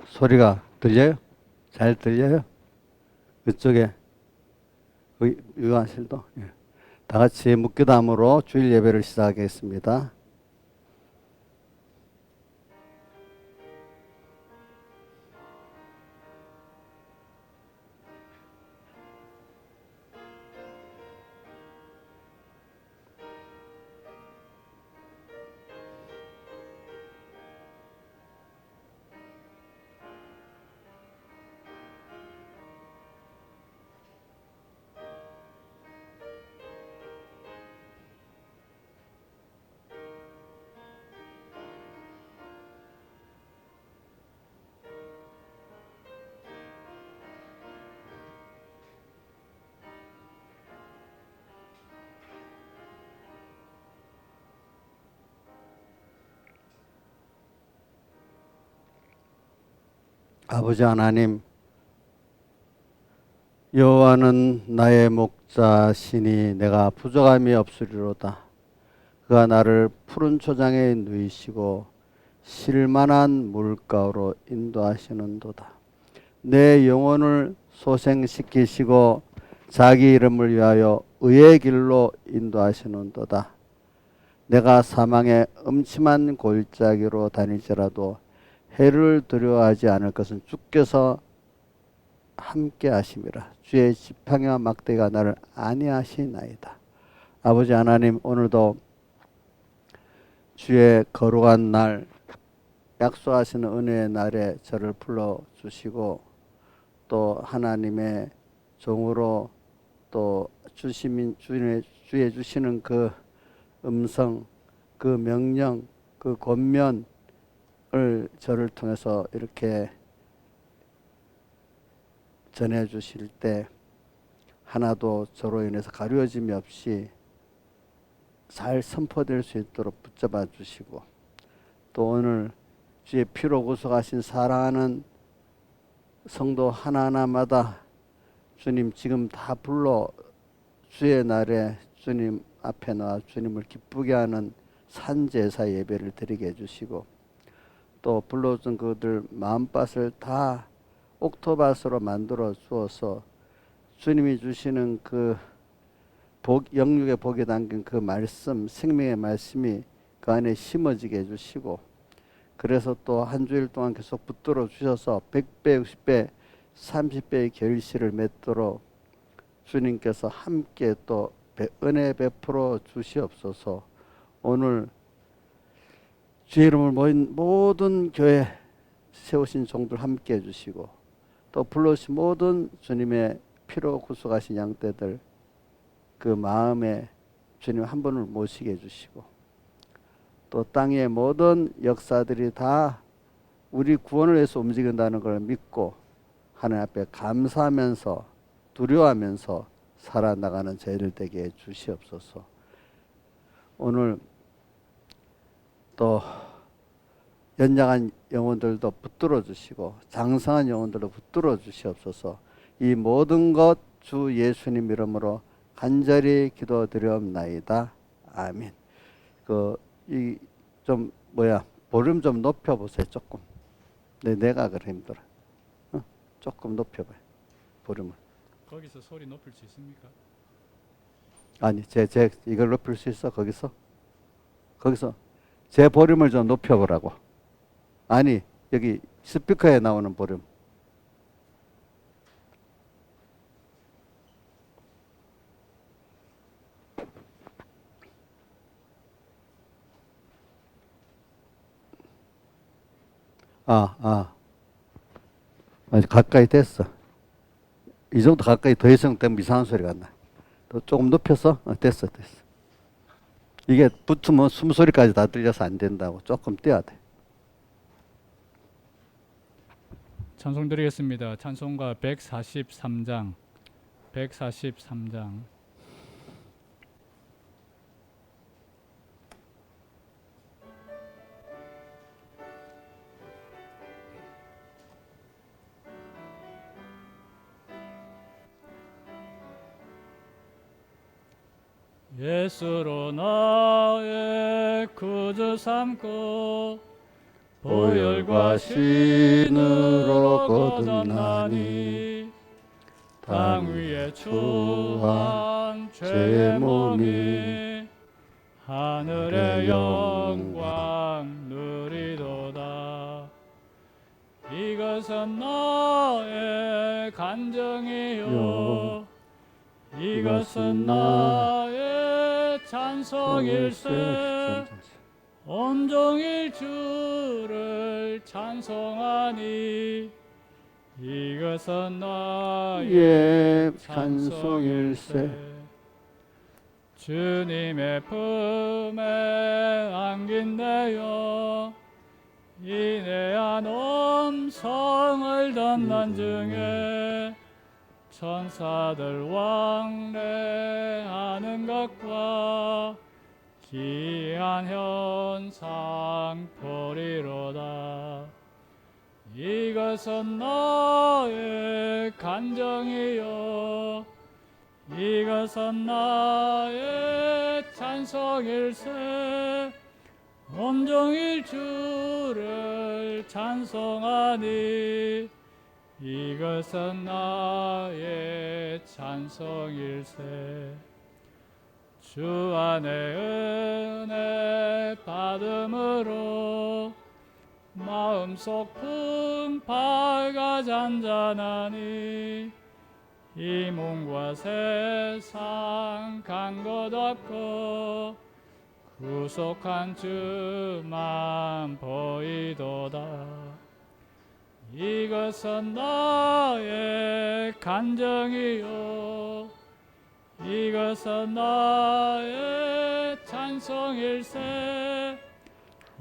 소리가 들려요? 잘 들려요? 그쪽에 의관실도? 예. 다 같이 묵기담으로 주일 예배를 시작하겠습니다. 아버지 하나님, 여호와는 나의 목자시니 내가 부족함이 없으리로다. 그가 나를 푸른 초장에 누이시고 쉴만한 물가로 인도하시는도다. 내 영혼을 소생시키시고 자기 이름을 위하여 의의 길로 인도하시는도다. 내가 사망의 음침한 골짜기로 다닐지라도 해를 두려워하지 않을 것은 주께서 함께 하심이라. 주의 지팡이와 막대가 나를 안위하시나이다. 아버지 하나님, 오늘도 주의 거룩한 날, 약속하시는 은혜의 날에 저를 불러주시고 또 하나님의 종으로 또 주의 주시는 그 음성, 그 명령, 그 권면을 저를 통해서 이렇게 전해 주실 때 하나도 저로 인해서 가려짐이 없이 잘 선포될 수 있도록 붙잡아 주시고 또 오늘 주의 피로 구속하신 사랑하는 성도 하나하나마다 주님 지금 다 불러 주의 날에 주님 앞에 나와 주님을 기쁘게 하는 산제사 예배를 드리게 해주시고 또 불러준 그들 마음밭을 다 옥토밭으로 만들어 주어서 주님이 주시는 그 영육의 복이 담긴 그 말씀, 생명의 말씀이 그 안에 심어지게 해주시고 그래서 또 한 주일 동안 계속 붙들어 주셔서 100배, 60배, 30배의 결실을 맺도록 주님께서 함께 또 은혜 베풀어 주시옵소서. 오늘 주의 이름을 모인 모든 교회 세우신 종들 함께 해주시고 또 불러주신 모든 주님의 피로 구속하신 양떼들 그 마음에 주님 한 분을 모시게 해주시고 또 땅의 모든 역사들이 다 우리 구원을 위해서 움직인다는 걸 믿고 하나님 앞에 감사하면서 두려워하면서 살아나가는 저희들 되게 해주시옵소서. 오늘 또 연약한 영혼들도 붙들어 주시고 장성한 영혼들도 붙들어 주시옵소서. 이 모든 것 주 예수님 이름으로 간절히 기도드리옵나이다. 아멘. 볼륨 좀 높여보세요. 조금. 내가 그래 힘들어. 조금 높여봐요. 볼륨을. 거기서 소리 높일 수 있습니까? 아니, 이걸 높일 수 있어? 거기서 제 볼륨을 좀 높여보라고. 아니, 여기 스피커에 나오는 볼륨. 가까이 됐어. 이 정도 가까이 더 이상 되면 이상한 소리가 안 나. 또 조금 높여서? 됐어. 이게 붙으면 숨소리까지 다 들려서 안 된다고. 조금 떼야 돼. 찬송 드리겠습니다. 찬송가 143장 143장 예수로 나의 구주 삼고 보혈과 신으로 거듭나니 땅 위에 추한 죄의 몸이 하늘의 영광 누리도다. 이것은 나의 간증이요 이것은 나의 찬송일세. 온종일 주를 찬송하니 이것은 나의 예 찬송일세. 주님의 품에 안긴대요 인내한 음성을 듣는 중에 천사들 왕래하는 것과 기이한 현상 보리로다. 이것은 나의 간정이요 이것은 나의 찬송일세. 온종일 주를 찬송하니 이것은 나의 찬송일세. 주 안에 은혜 받음으로 마음속 풍파가 잔잔하니 이 몸과 세상 간 것 없고 구속한 주만 보이도다. 이것은 나의 간정이요 이것은 나의 찬송일세.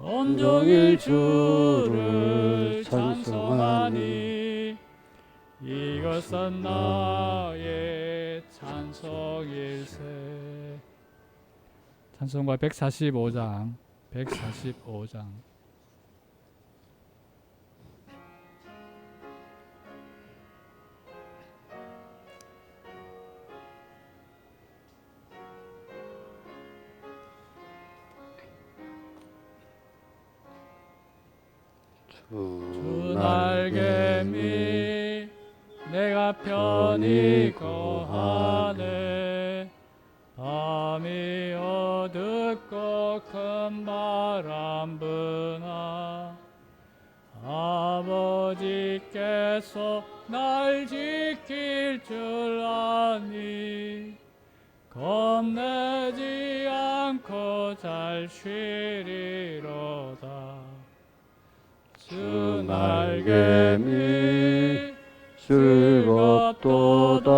온종일 주를 찬송하니 이것은 나의 찬송일세. 찬송가 145장 145장. 주 날개미 내가 편히 거하네. 밤이 어둡고 큰 바람 부나 아버지께서 날 지킬 줄 아니 겁내지 않고 잘 쉬리로다. 주 날개미 즐겁도다.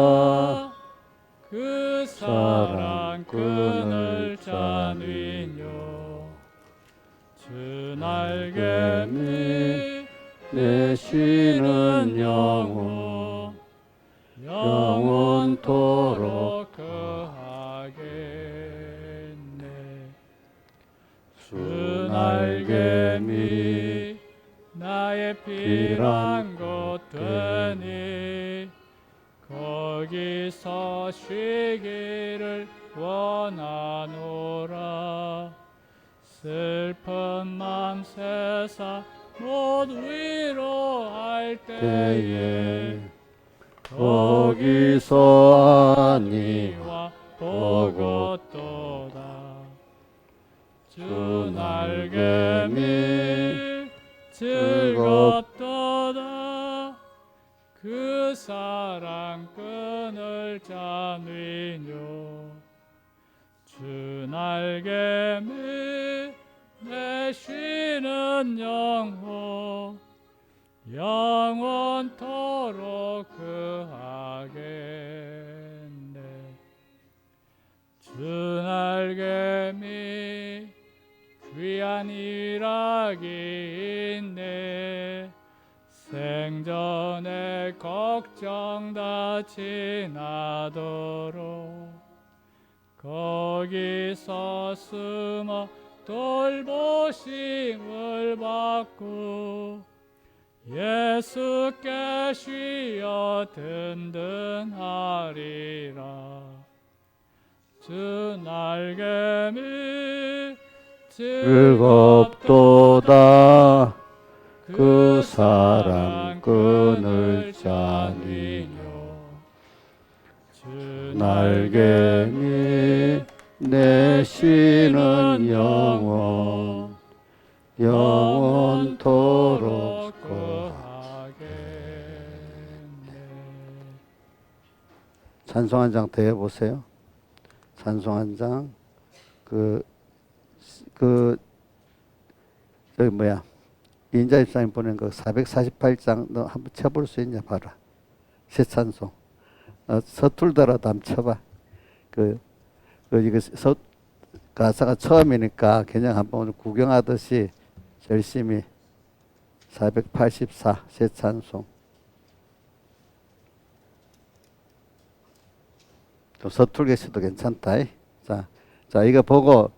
그 사랑 끈을 짜니뇨. 주 날개미 내 쉬는 영혼 영원토록 거하겠네. 주 날개미 나의 피란 곳 되니 거기서 쉬기를 원하노라. 슬픈 맘 세사 못 위로할 때에 거기서 니와 보고또다. 주 날개미 즐겁도다. 그 사랑 끈을 짜니뇨. 주 날개미 내 쉬는 영혼 영원토록 그하겠네. 주 날개미 귀한 일하기 있네. 생전에 걱정 다 지나도록 거기서 숨어 돌보심을 받고 예수께 쉬어 든든하리라. 주 날개미 즐겁도다. 그 사랑 끊을 자니요. 주 날개 밑 내쉬는 영원 영원토록 거하겠네. 찬송 한 장 더 해보세요. 찬송 한 장. 저기 뭐야. 인자 입사님 보낸 거 448장 너 한번 쳐볼 수 있냐 봐라. 새 찬송. 서툴더라도 한번 쳐봐. 이거 가사가 처음이니까 그냥 한번 구경하듯이 열심히 484 새 찬송. 좀 서툴게 쳐도 괜찮다. 자, 이거 보고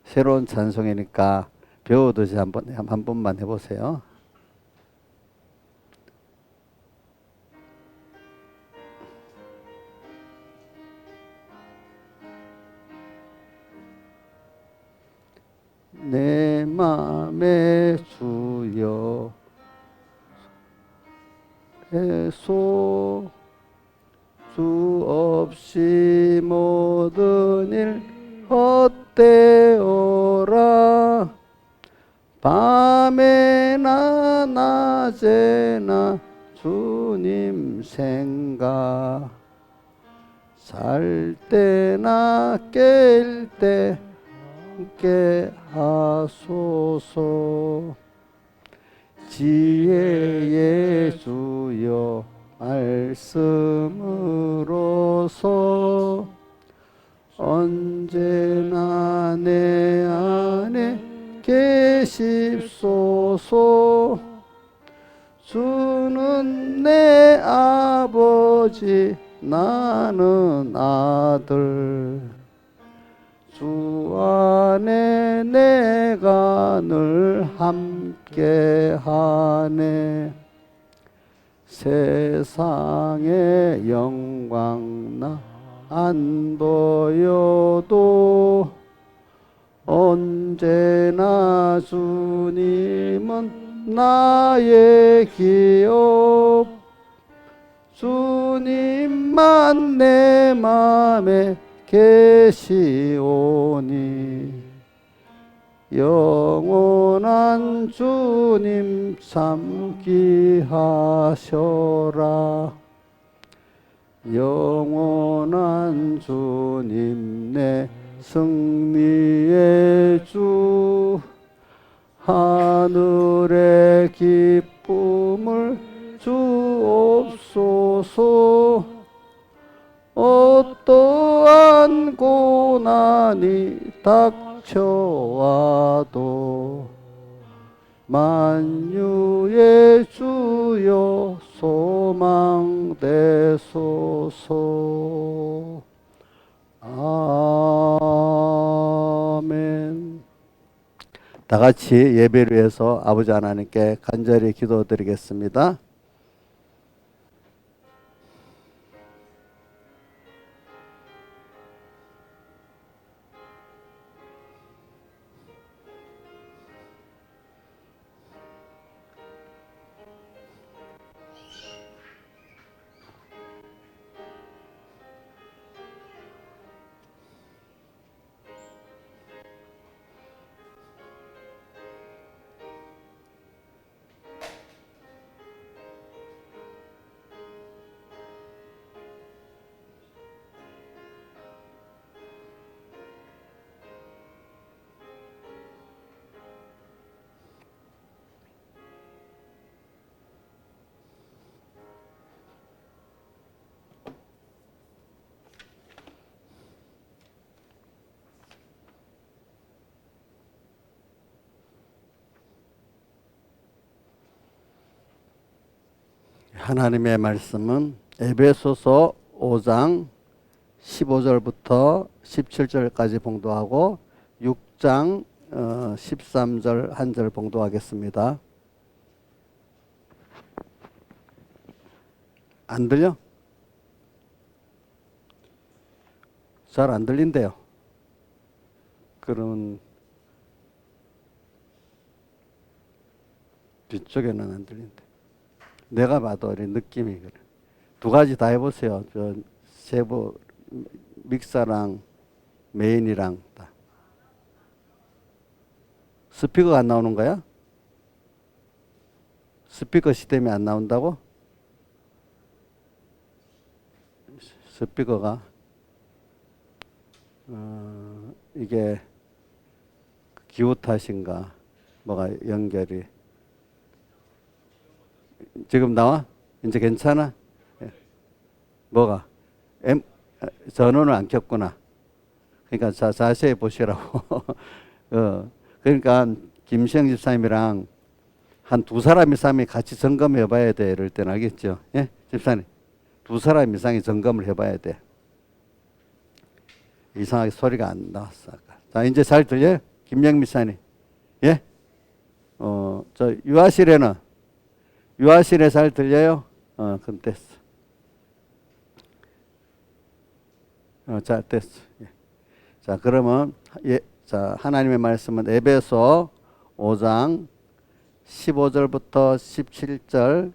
새로운 찬송이니까 배우듯이 한 번만 해보세요. 내 맘에 주여 해소 주 없이 모든 일 헛되어라. 밤에나 낮에나 주님 생각 잘 때나 깰 때 함께 하소서. 지혜의 주여 말씀으로서 언제나 내 안에 계십소서. 주는 내 아버지 나는 아들. 주 안에 내가 늘 함께하네. 세상의 영광 나 안 보여도 언제나 주님은 나의 기업. 주님만 내 맘에 계시오니 영원한 주님 참 귀하셔라. 영원한 주님 내 승리의 주. 하늘의 기쁨을 주옵소서. 어떠한 고난이 닥쳐와도 만유의 주여 소망되소서. 아멘. 다 같이 예배를 위해서 아버지 하나님께 간절히 기도드리겠습니다. 하나님의 말씀은 에베소서 5장 15절부터 17절까지 봉독하고 6장 13절 한 절 봉독하겠습니다. 안 들려? 잘 안 들린대요. 그러면 뒤쪽에는 안 들린대. 내가 봐도 이 느낌이 그래. 두 가지 다 해보세요. 저 세부 믹서랑 메인이랑 다. 스피커가 안 나오는 거야? 스피커 시스템이 안 나온다고? 스피커가 이게 기호 탓인가 뭐가 연결이 지금 나와? 이제 괜찮아? 예. 뭐가? 전원을 안 켰구나. 그러니까 자세히 보시라고. 그러니까 김시영 집사님이랑 한 두 사람 이상이 같이 점검해 봐야 돼. 이럴 때는 알겠죠? 예? 집사님. 두 사람 이상이 점검을 해 봐야 돼. 이상하게 소리가 안 나왔어. 자, 이제 잘 들려요? 김영미 사님. 예? 저 유아실에 잘 들려요? 그럼 됐어. 자, 됐어. 예. 자, 그러면 자, 하나님의 말씀은 에베소 5장 15절부터 17절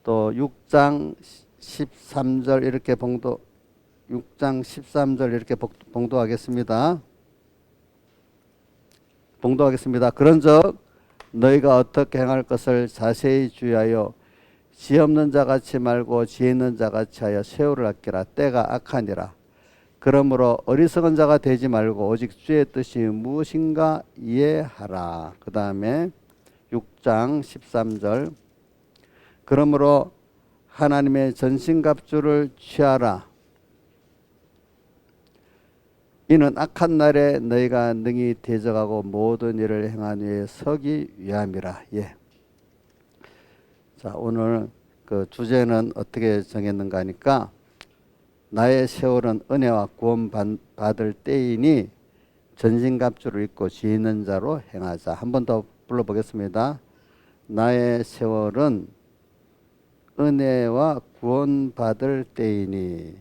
또 6장 13절 이렇게 6장 13절 이렇게 봉독하겠습니다. 그런즉 너희가 어떻게 행할 것을 자세히 주의하여 지혜 없는 자 같이 말고 지혜 있는 자 같이 하여 세월을 아끼라. 때가 악하니라. 그러므로 어리석은 자가 되지 말고 오직 주의 뜻이 무엇인가 이해하라. 그 다음에 6장 13절 그러므로 하나님의 전신갑주를 취하라. 이는 악한 날에 너희가 능히 대적하고 모든 일을 행한 후에 서기 위함이라. 예. 자, 오늘 그 주제는 어떻게 정했는가 하니까 나의 세월은 은혜와 구원 받을 때이니 전신갑주를 입고 지혜 있는 자로 행하자. 한 번 더 불러보겠습니다. 나의 세월은 은혜와 구원 받을 때이니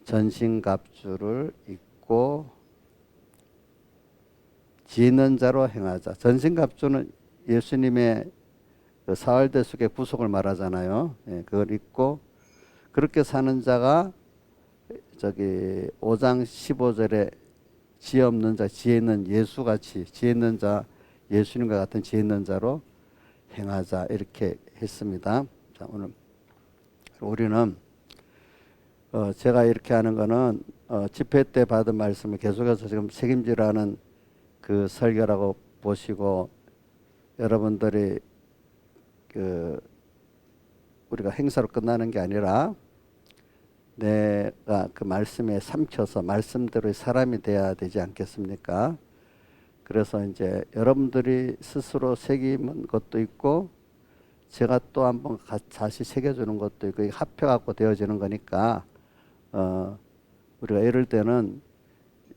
전신갑주를 입고 지혜 있는 자로 행하자. 전신갑주는 예수님의 그 사흘대속의 구속을 말하잖아요. 예, 그걸 입고 그렇게 사는 자가 저기 5장 15절에 지혜 없는 자, 지혜 있는 예수같이 지혜 있는 자, 예수님과 같은 지혜 있는 자로 행하자 이렇게 했습니다. 자, 오늘 우리는 제가 이렇게 하는 거는 집회 때 받은 말씀을 계속해서 지금 책임지라는 그 설교라고 보시고 여러분들이 우리가 행사로 끝나는 게 아니라 내가 그 말씀에 삼켜서 말씀대로의 사람이 돼야 되지 않겠습니까? 그래서 이제 여러분들이 스스로 새기는 것도 있고 제가 또 한번 다시 새겨주는 것도 있고 이게 합해갖고 되어지는 거니까 우리가 이럴 때는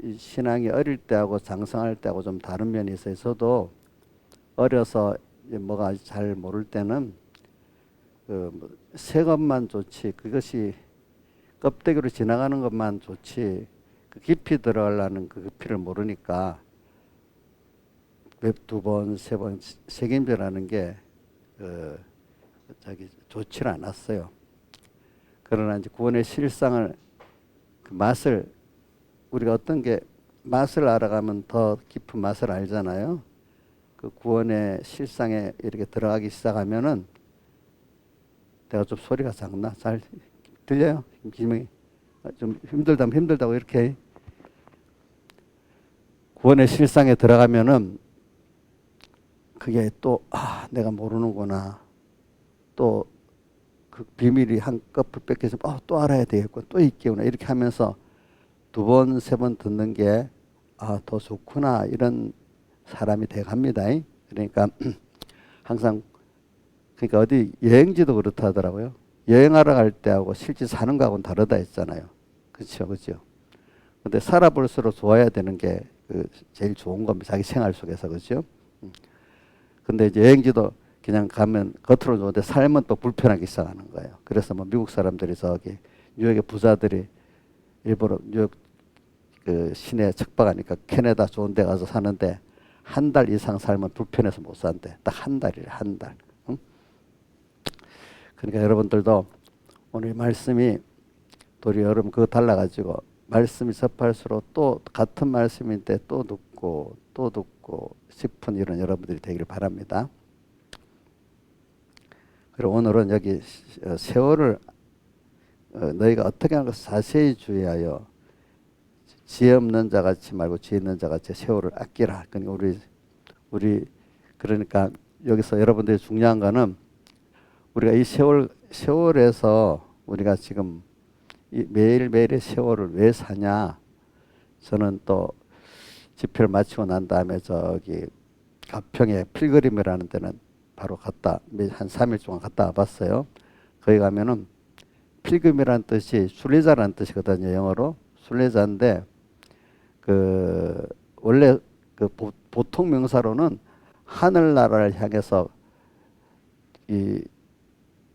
이 신앙이 어릴 때하고 장성할 때하고 좀 다른 면이 있어요. 저도 어려서 이제 뭐가 잘 모를 때는 새 것만 좋지 그것이 껍데기로 지나가는 것만 좋지 그 깊이 들어가려는 그 깊이를 모르니까 두 번, 세 번 책임져라는 게 좋지 않았어요. 그러나 이제 구원의 실상을 그 맛을 우리가 어떤 게 맛을 알아가면 더 깊은 맛을 알잖아요. 그 구원의 실상에 이렇게 들어가기 시작하면은 내가 좀 소리가 작나? 잘 들려요? 좀 힘들다고 이렇게 구원의 실상에 들어가면은 그게 또 내가 모르는구나. 또 그 비밀이 한꺼풀 뺏겨서 또 알아야 되겠고 또 있겠구나 이렇게 하면서 두 번, 세 번 듣는 게 더 좋구나 이런 사람이 돼 갑니다. 그러니까 항상 그러니까 어디 여행지도 그렇다 하더라고요. 여행하러 갈 때하고 실제 사는 거하고는 다르다 했잖아요. 그렇죠, 그렇죠. 근데 살아볼수록 좋아야 되는 게 제일 좋은 겁니다. 자기 생활 속에서 그렇죠. 근데 이제 여행지도 그냥 가면 겉으로 좋은데 삶은 또 불편하기 시작하는 거예요. 그래서 뭐 미국 사람들이 저기 뉴욕의 부자들이 일부러 뉴욕 그 시내에 척박하니까 캐나다 좋은 데 가서 사는데 한 달 이상 살면 불편해서 못 산대. 딱 한 달이래, 한 달. 응? 그러니까 여러분들도 오늘 말씀이 우리 여러분 그거 달라가지고 말씀이 접할수록 또 같은 말씀인데 또 듣고 싶은 이런 여러분들이 되기를 바랍니다. 그리고 오늘은 여기 세월을 너희가 어떻게 하는 것을 자세히 주의하여 지혜 없는 자 같이 말고 지혜 있는 자 같이 세월을 아끼라. 그러니까 우리 그러니까 여기서 여러분들이 중요한 거는 우리가 이 세월에서 우리가 지금 이 매일매일의 세월을 왜 사냐. 저는 또 집회를 마치고 난 다음에 저기 가평에 필그림이라는 데는 바로 한 3일 동안 갔다 와봤어요. 거기 가면은 필그림이라는 뜻이 순례자라는 뜻이거든요. 영어로 순례자인데 원래 보통 명사로는 하늘나라를 향해서 이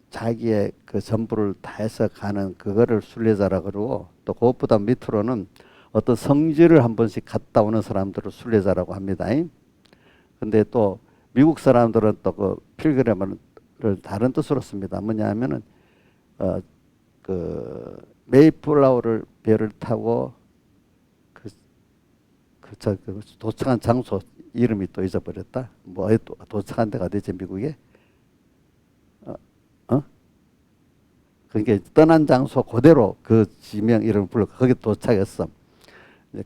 자기의 그 전부를 다해서 가는 그거를 순례자라 그러고 또 그것보다 밑으로는 어떤 성지를 한 번씩 갔다 오는 사람들을 순례자라고 합니다. 근데 또 미국 사람들은 또 그 필그림을 다른 뜻으로 씁니다. 뭐냐면은 메이플라워를 배를 타고 도착한 장소 이름이 또 잊어버렸다. 뭐 도착한 데가 어디지 미국에? 그러니까 떠난 장소 그대로 그 지명 이름을 불러 거기 도착했어.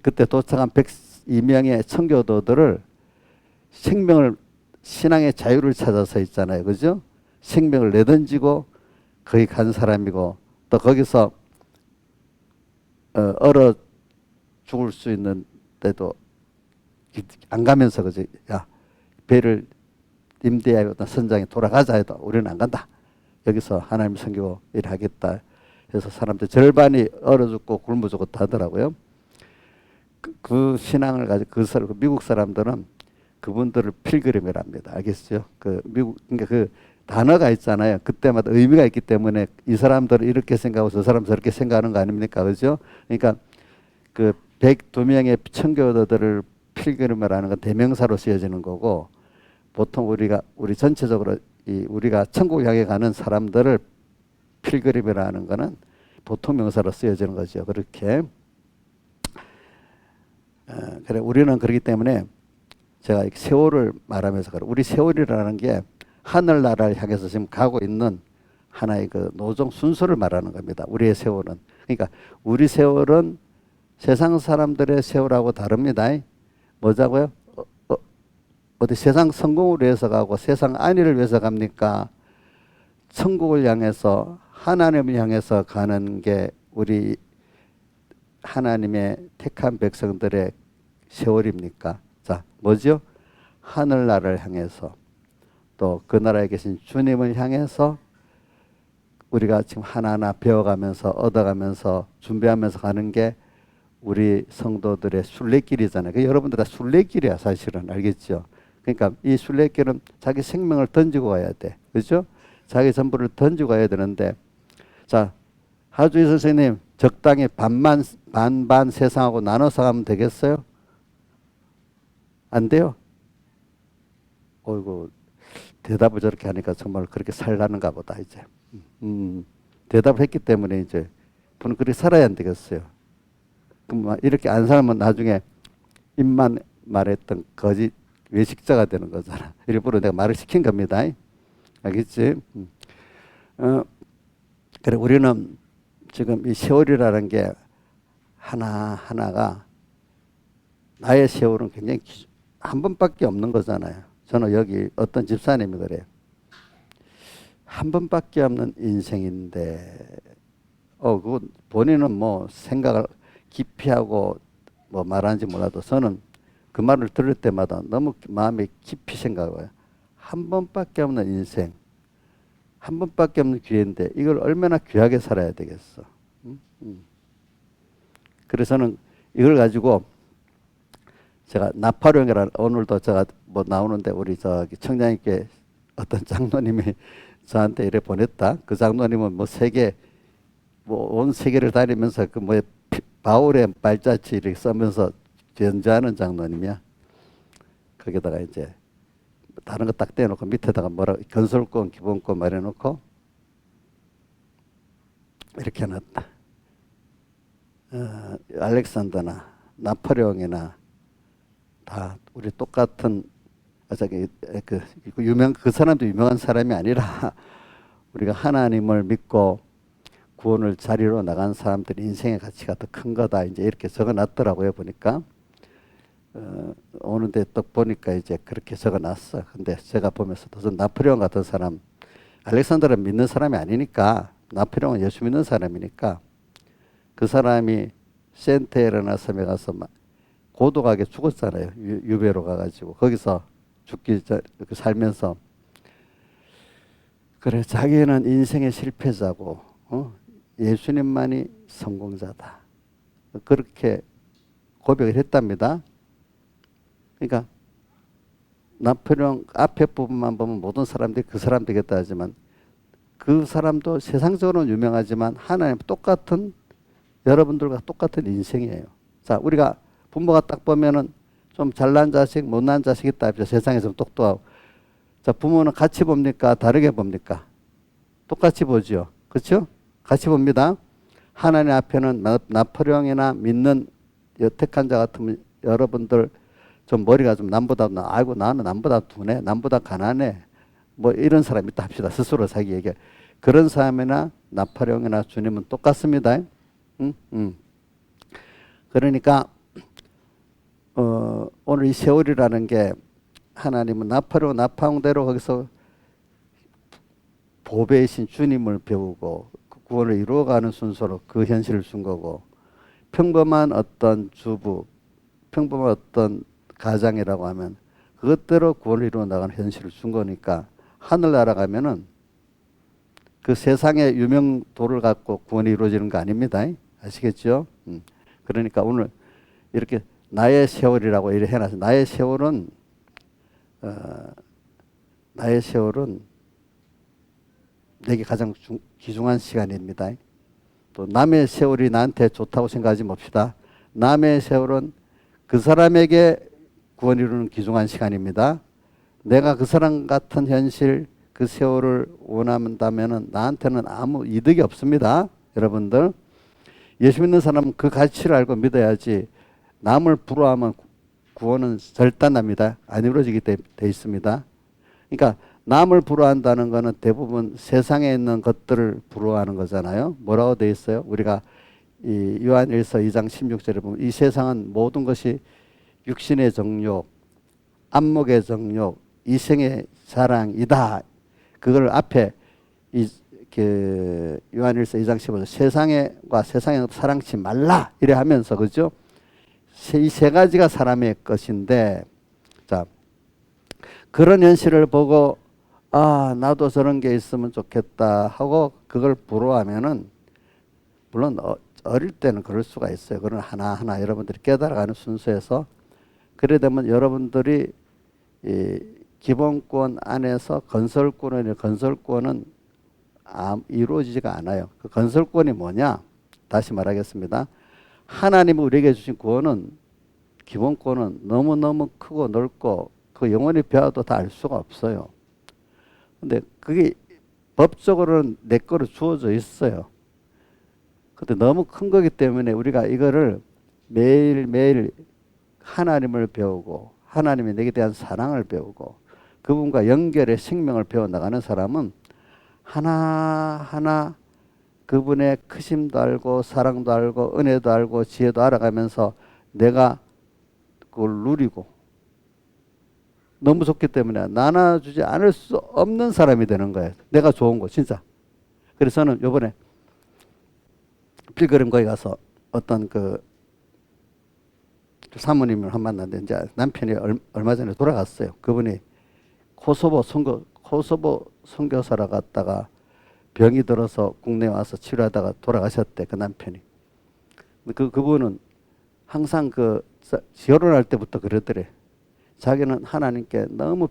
그때 도착한 102명의 청교도들을 신앙의 자유를 찾아서 있잖아요. 그죠? 생명을 내던지고 거기 간 사람이고 또 거기서 얼어 죽을 수 있는 때도 안 가면서 그지? 야, 배를 임대하여 선장에 돌아가자 해도 우리는 안 간다. 여기서 하나님 섬기고 일하겠다 해서 사람들 절반이 얼어 죽고 굶어 죽었다 하더라고요. 그 신앙을 가지고 미국 사람들은 그분들을 필그림이랍니다. 알겠어요? 그러니까 그 단어가 있잖아요. 그때마다 의미가 있기 때문에 이 사람들은 이렇게 생각하고 저 사람 저렇게 생각하는 거 아닙니까? 그죠? 그러니까 그 102명의 청교도들을 필그림이라는 건 대명사로 쓰여지는 거고 보통 우리 전체적으로 우리가 천국을 향해 가는 사람들을 필그림이라는 거는 보통 명사로 쓰여지는 거죠. 그렇게. 그래 우리는 그렇기 때문에 제가 세월을 말하면서 우리 세월이라는 게 하늘나라를 향해서 지금 가고 있는 하나의 그 노정 순서를 말하는 겁니다. 우리의 세월은. 그러니까 우리 세월은 세상 사람들의 세월하고 다릅니다. 뭐자고요? 어디 세상 성공을 위해서 가고 세상 안위를 위해서 갑니까? 천국을 향해서 하나님을 향해서 가는 게 우리 하나님의 택한 백성들의 세월입니까? 자, 뭐죠? 하늘나라를 향해서 또 그 나라에 계신 주님을 향해서 우리가 지금 하나하나 배워가면서 얻어가면서 준비하면서 가는 게 우리 성도들의 순례길이잖아요. 여러분들 다 순례길이야 사실은. 알겠죠? 그러니까 이 순례길은 자기 생명을 던지고 가야 돼. 그렇죠? 자기 전부를 던지고 가야 되는데 자 하주희 선생님 적당히 반반 세상하고 나눠서 가면 되겠어요? 안 돼요? 어이구 대답을 저렇게 하니까 정말 그렇게 살라는가 보다 이제. 대답을 했기 때문에 이제 분은 그렇게 살아야 안 되겠어요. 그럼 이렇게 안 살면 나중에 입만 말했던 거짓 외식자가 되는 거잖아. 일부러 내가 말을 시킨 겁니다. 알겠지? 그래 우리는 지금 이 세월이라는 게 하나하나가 나의 세월은 굉장히 한 번밖에 없는 거잖아요. 저는 여기 어떤 집사님이 그래요. 한 번밖에 없는 인생인데 그 본인은 뭐 생각을 깊이 하고 뭐 말하는지 몰라도 저는 그 말을 들을 때마다 너무 마음에 깊이 생각해요. 한 번밖에 없는 인생, 한 번밖에 없는 기회인데 이걸 얼마나 귀하게 살아야 되겠어. 그래서 저는 이걸 가지고 제가 나팔용이라 오늘도 제가 뭐 나오는데 우리 저기 청장님께 어떤 장로님이 저한테 이래 보냈다. 그 장로님은 뭐 세계 뭐 온 세계를 다니면서 그 뭐 바울의 발자취 이렇게 쓰면서 전자하는 장로님이야. 거기다가 이제 다른 거 딱 떼놓고 밑에다가 뭐라 건설권, 기본권 말해놓고 이렇게 해놨다. 알렉산더나 나폴레옹이나 다 우리 똑같은 저기 그 사람도 유명한 사람이 아니라 우리가 하나님을 믿고 구원을 자리로 나간 사람들 인생의 가치가 더 큰 거다. 이제 이렇게 적어놨더라고요. 보니까 오는데 또 보니까 이제 그렇게 적어놨어. 근데 제가 보면서 무슨 나폴레옹 같은 사람, 알렉산더를 믿는 사람이 아니니까, 나폴레옹은 예수 믿는 사람이니까 그 사람이 센테르나 섬에 가서 막 고독하게 죽었잖아요. 유배로 가가지고 거기서 살면서 그래 자기는 인생의 실패자고 예수님만이 성공자다. 그렇게 고백을 했답니다. 그러니까 나폴레옹 앞에 부분만 보면 모든 사람들이 그 사람 되겠다 하지만 그 사람도 세상적으로는 유명하지만 하나님 똑같은 여러분들과 똑같은 인생이에요. 자, 우리가 부모가 딱 보면은 좀 잘난 자식, 못난 자식 있다. 세상에서 똑똑하고. 자, 부모는 같이 봅니까? 다르게 봅니까? 똑같이 보죠. 그렇죠? 같이 봅니다. 하나님 앞에는 나폴레옹이나 믿는 여택한 자 같으면 여러분들 좀 머리가 좀 남보다 아이고 나는 남보다 둔해, 남보다 가난해. 뭐 이런 사람이 있다 합시다. 스스로 자기 얘기. 그런 사람이나 나폴레옹이나 주님은 똑같습니다. 그러니까 오늘 이 세월이라는 게 하나님은 나폴레옹 나파옹대로 거기서 보배이신 주님을 배우고 그 구원을 이루어가는 순서로 그 현실을 준 거고, 평범한 어떤 주부, 평범한 어떤 가장이라고 하면 그것대로 구원을 이루어 나가는 현실을 준 거니까, 하늘나라 가면은 그 세상의 유명도를 갖고 구원이 이루어지는 거 아닙니다. 아시겠죠? 그러니까 오늘 이렇게 나의 세월이라고 이렇게 해놨어요. 나의 세월은 내게 가장 귀중한 시간입니다. 또 남의 세월이 나한테 좋다고 생각하지 맙시다. 남의 세월은 그 사람에게 구원 이루는 귀중한 시간입니다. 내가 그 사람 같은 현실, 그 세월을 원한다면 나한테는 아무 이득이 없습니다. 여러분들, 예수 믿는 사람은 그 가치를 알고 믿어야지. 남을 부러워하면 구원은 절단납니다. 안 이루어지게 돼 있습니다. 그러니까 남을 부러워한다는 것은 대부분 세상에 있는 것들을 부러워하는 거잖아요. 뭐라고 돼 있어요? 우리가 이 요한일서 2장 16절에 보면 이 세상은 모든 것이 육신의 정욕, 안목의 정욕, 이생의 자랑이다. 그걸 앞에 요한일서 2장 15절 세상과 세상에 사랑치 말라 이래 하면서, 그죠? 이 세 가지가 사람의 것인데, 자, 그런 현실을 보고 나도 저런 게 있으면 좋겠다 하고 그걸 부러워하면은, 물론 어릴 때는 그럴 수가 있어요. 그런 하나하나 여러분들이 깨달아가는 순서에서, 그래 되면 여러분들이 이 기본권 안에서 건설권은 이루어지지가 않아요. 그 건설권이 뭐냐? 다시 말하겠습니다. 하나님이 우리에게 주신 구원은, 기본권은 너무너무 크고 넓고 그 영원히 배워도 다 알 수가 없어요. 근데 그게 법적으로는 내 거로 주어져 있어요. 근데 너무 큰 거기 때문에 우리가 이거를 매일매일 하나님을 배우고 하나님이 내게 대한 사랑을 배우고 그분과 연결의 생명을 배워나가는 사람은 하나하나 그분의 크심도 알고 사랑도 알고 은혜도 알고 지혜도 알아가면서 내가 그걸 누리고, 너무 좋기 때문에 나눠주지 않을 수 없는 사람이 되는 거예요. 내가 좋은 거 진짜. 그래서 저는 요번에 필그림 거기 가서 어떤 그 사모님을 한 만났는데 이제 남편이 얼마 전에 돌아갔어요. 그분이 코소보 선교사라 갔다가 병이 들어서 국내에 와서 치료하다가 돌아가셨대, 그 남편이. 그분은 항상 결혼할 때부터 그러더래. 자기는 하나님께 너무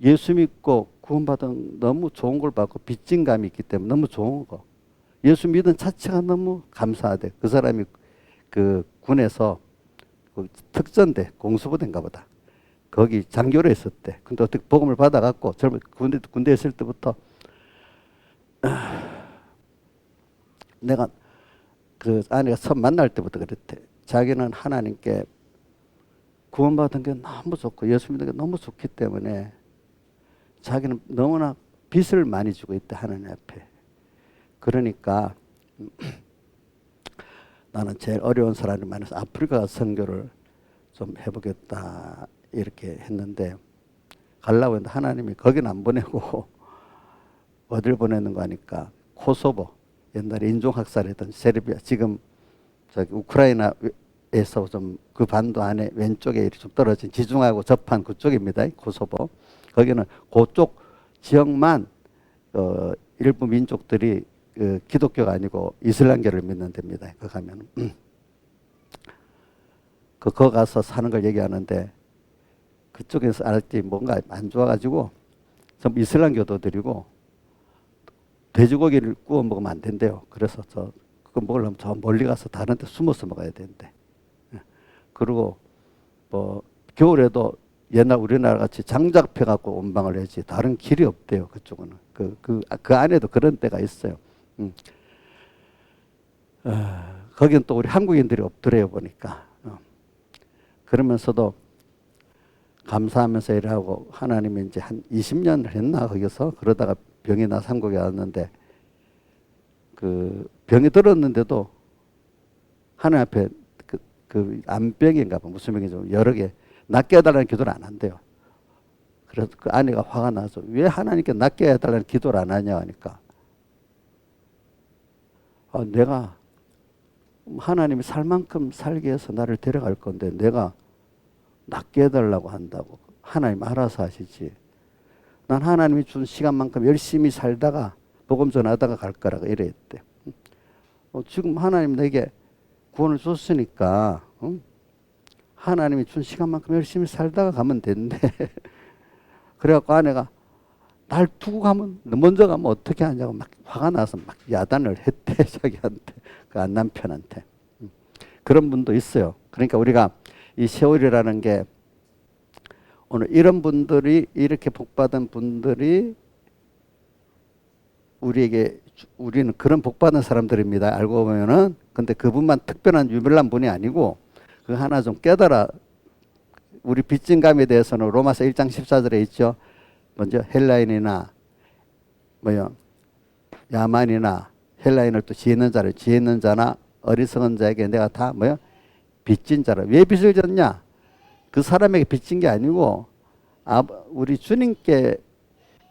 예수 믿고 구원받은 너무 좋은 걸 받고 빚진 감이 있기 때문에 너무 좋은 거. 예수 믿은 자체가 너무 감사하대. 그 사람이 그 군에서 그 특전대 공수부대인가 보다. 거기 장교로 있었대. 근데 어떻게 복음을 받아갖고 젊은 군대 있을 때부터 내가 그 아내가 처음 만날 때부터 그랬대. 자기는 하나님께 구원받은 게 너무 좋고 예수 믿는 게 너무 좋기 때문에 자기는 너무나 빚을 많이 주고 있대, 하나님 앞에. 그러니까 나는 제일 어려운 사람이 많아서 아프리카 선교를 좀 해보겠다 이렇게 했는데, 가려고 했는데 하나님이 거긴 안 보내고 어딜 보내는 거 하니까 코소보, 옛날에 인종학살했던 세르비아, 지금 저기 우크라이나에서 좀 그 반도 안에 왼쪽에 이렇게 좀 떨어진 지중하고 접한 그쪽입니다. 코소보. 거기는 그쪽 지역만 일부 민족들이 기독교가 아니고 이슬람교를 믿는 데입니다. 거 가면 거 가서 사는 걸 얘기하는데, 그쪽에서 알았지 뭔가 안 좋아가지고 좀 이슬람교도들이고 돼지고기를 구워 먹으면 안 된대요. 그래서 그거 먹으려면 저 멀리 가서 다른 데 숨어서 먹어야 된대. 그리고 뭐 겨울에도 옛날 우리나라 같이 장작 펴갖고 온방을 해야지 다른 길이 없대요. 그쪽은 그 안에도 그런 데가 있어요. 거긴 또 우리 한국인들이 없더래요, 보니까. 그러면서도 감사하면서 일하고, 하나님이 이제 한 20년을 했나 거기서. 그러다가 병이 나서 한국에 왔는데, 그 병이 들었는데도 하나님 앞에 그 암병인가 봐, 무슨 병이죠, 여러 개 낫게 해달라는 기도를 안 한대요. 그래서 그 아내가 화가 나서 왜 하나님께 낫게 해달라는 기도를 안 하냐 하니까, 내가 하나님이 살 만큼 살게 해서 나를 데려갈 건데 내가 낫게 해달라고 한다고. 하나님 알아서 하시지. 난 하나님이 준 시간만큼 열심히 살다가 복음 전하다가 갈 거라고 이랬대. 지금 하나님 내게 구원을 줬으니까 하나님이 준 시간만큼 열심히 살다가 가면 된대. 그래갖고 아내가 날 두고 가면, 먼저 가면 어떻게 하냐고 막 화가 나서 막 야단을 했대, 자기한테, 그 남편한테. 그런 분도 있어요. 그러니까 우리가 이 세월이라는 게, 오늘 이런 분들이, 이렇게 복받은 분들이 우리는 그런 복받은 사람들입니다. 알고 보면은. 근데 그분만 특별한 유별난 분이 아니고, 그 하나 좀 깨달아. 우리 빚진감에 대해서는 로마서 1장 14절에 있죠. 먼저 헬라인이나 야만이나, 헬라인을 또 지혜 있는 자나 어리석은 자에게 내가 다 빚진 자라. 왜 빚을 졌냐? 그 사람에게 빚진 게 아니고 우리 주님께,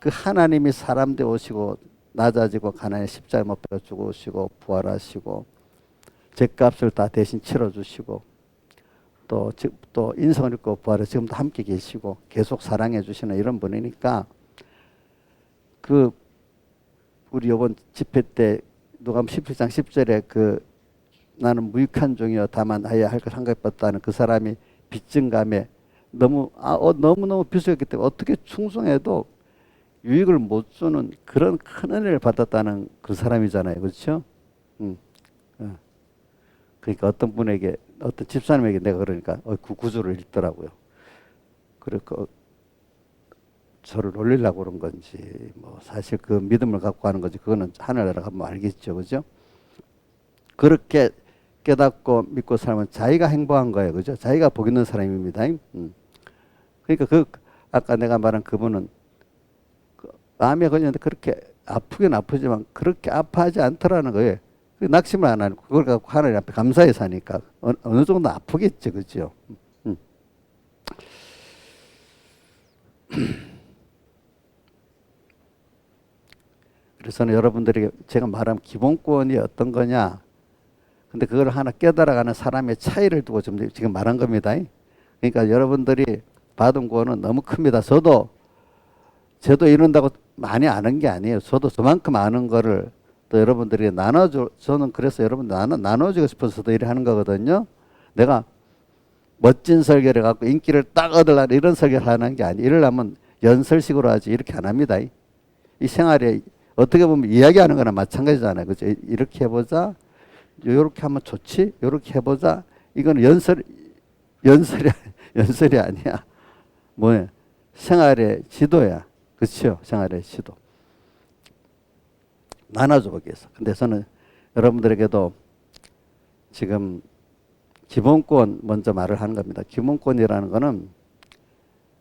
그 하나님이 사람 되어 오시고 낮아지고 가난에 십자가에 못 박혀 죽으시고 부활하시고 죗값을 다 대신 치러주시고 또 인성을 입고 부활해 지금도 함께 계시고 계속 사랑해 주시는 이런 분이니까, 우리 이번 집회 때 누가복음 17장 10절에 나는 무익한 종이여 다만 하여야 할 걸 생각했다는 그 사람이 빚진 감에 너무너무 비수였기 때문에 어떻게 충성해도 유익을 못 주는 그런 큰 은혜를 받았다는 그 사람이잖아요. 그렇죠? 그러니까 어떤 분에게, 어떤 집사님에게 내가 그러니까 그 구절을 읽더라고요. 그러니까 저를 놀리려고 그런 건지, 사실 그 믿음을 갖고 하는 거지, 그거는 하늘나라 가면 알겠죠. 그죠? 그렇게 깨닫고 믿고 살면 자기가 행복한 거예요. 그죠? 자기가 복 있는 사람입니다. 그러니까 아까 내가 말한 그분은 암에 걸렸는데 그렇게 아프긴 아프지만 그렇게 아파하지 않더라는 거예요. 낙심을 안 하고 그걸 갖고 하나님 앞에 감사해 사니까 어느 정도 아프겠죠. 그죠? 그래서 여러분들에게 제가 말한 기본권이 어떤 거냐, 근데 그걸 하나 깨달아가는 사람의 차이를 두고 지금 말한 겁니다. 그러니까 여러분들이 받은 구원은 너무 큽니다. 저도 이런다고 많이 아는 게 아니에요. 저도 저만큼 아는 거를 또 여러분들이 저는 그래서 여러분 나눠주고 싶어서도 이래 하는 거거든요. 내가 멋진 설교를 갖고 인기를 딱 얻으려고 이런 설교를 하는 게 아니에요. 이러려면 연설식으로 하지 이렇게 안 합니다. 이 생활에 어떻게 보면 이야기하는 거나 마찬가지잖아요. 그죠? 이렇게 해보자. 요렇게 하면 좋지? 요렇게 해보자. 이거는 연설이 아니야. 뭐야? 생활의 지도야. 그렇죠? 생활의 지도. 나눠줘 보기 위해서. 근데 저는 여러분들에게도 지금 기본권 먼저 말을 하는 겁니다. 기본권이라는 거는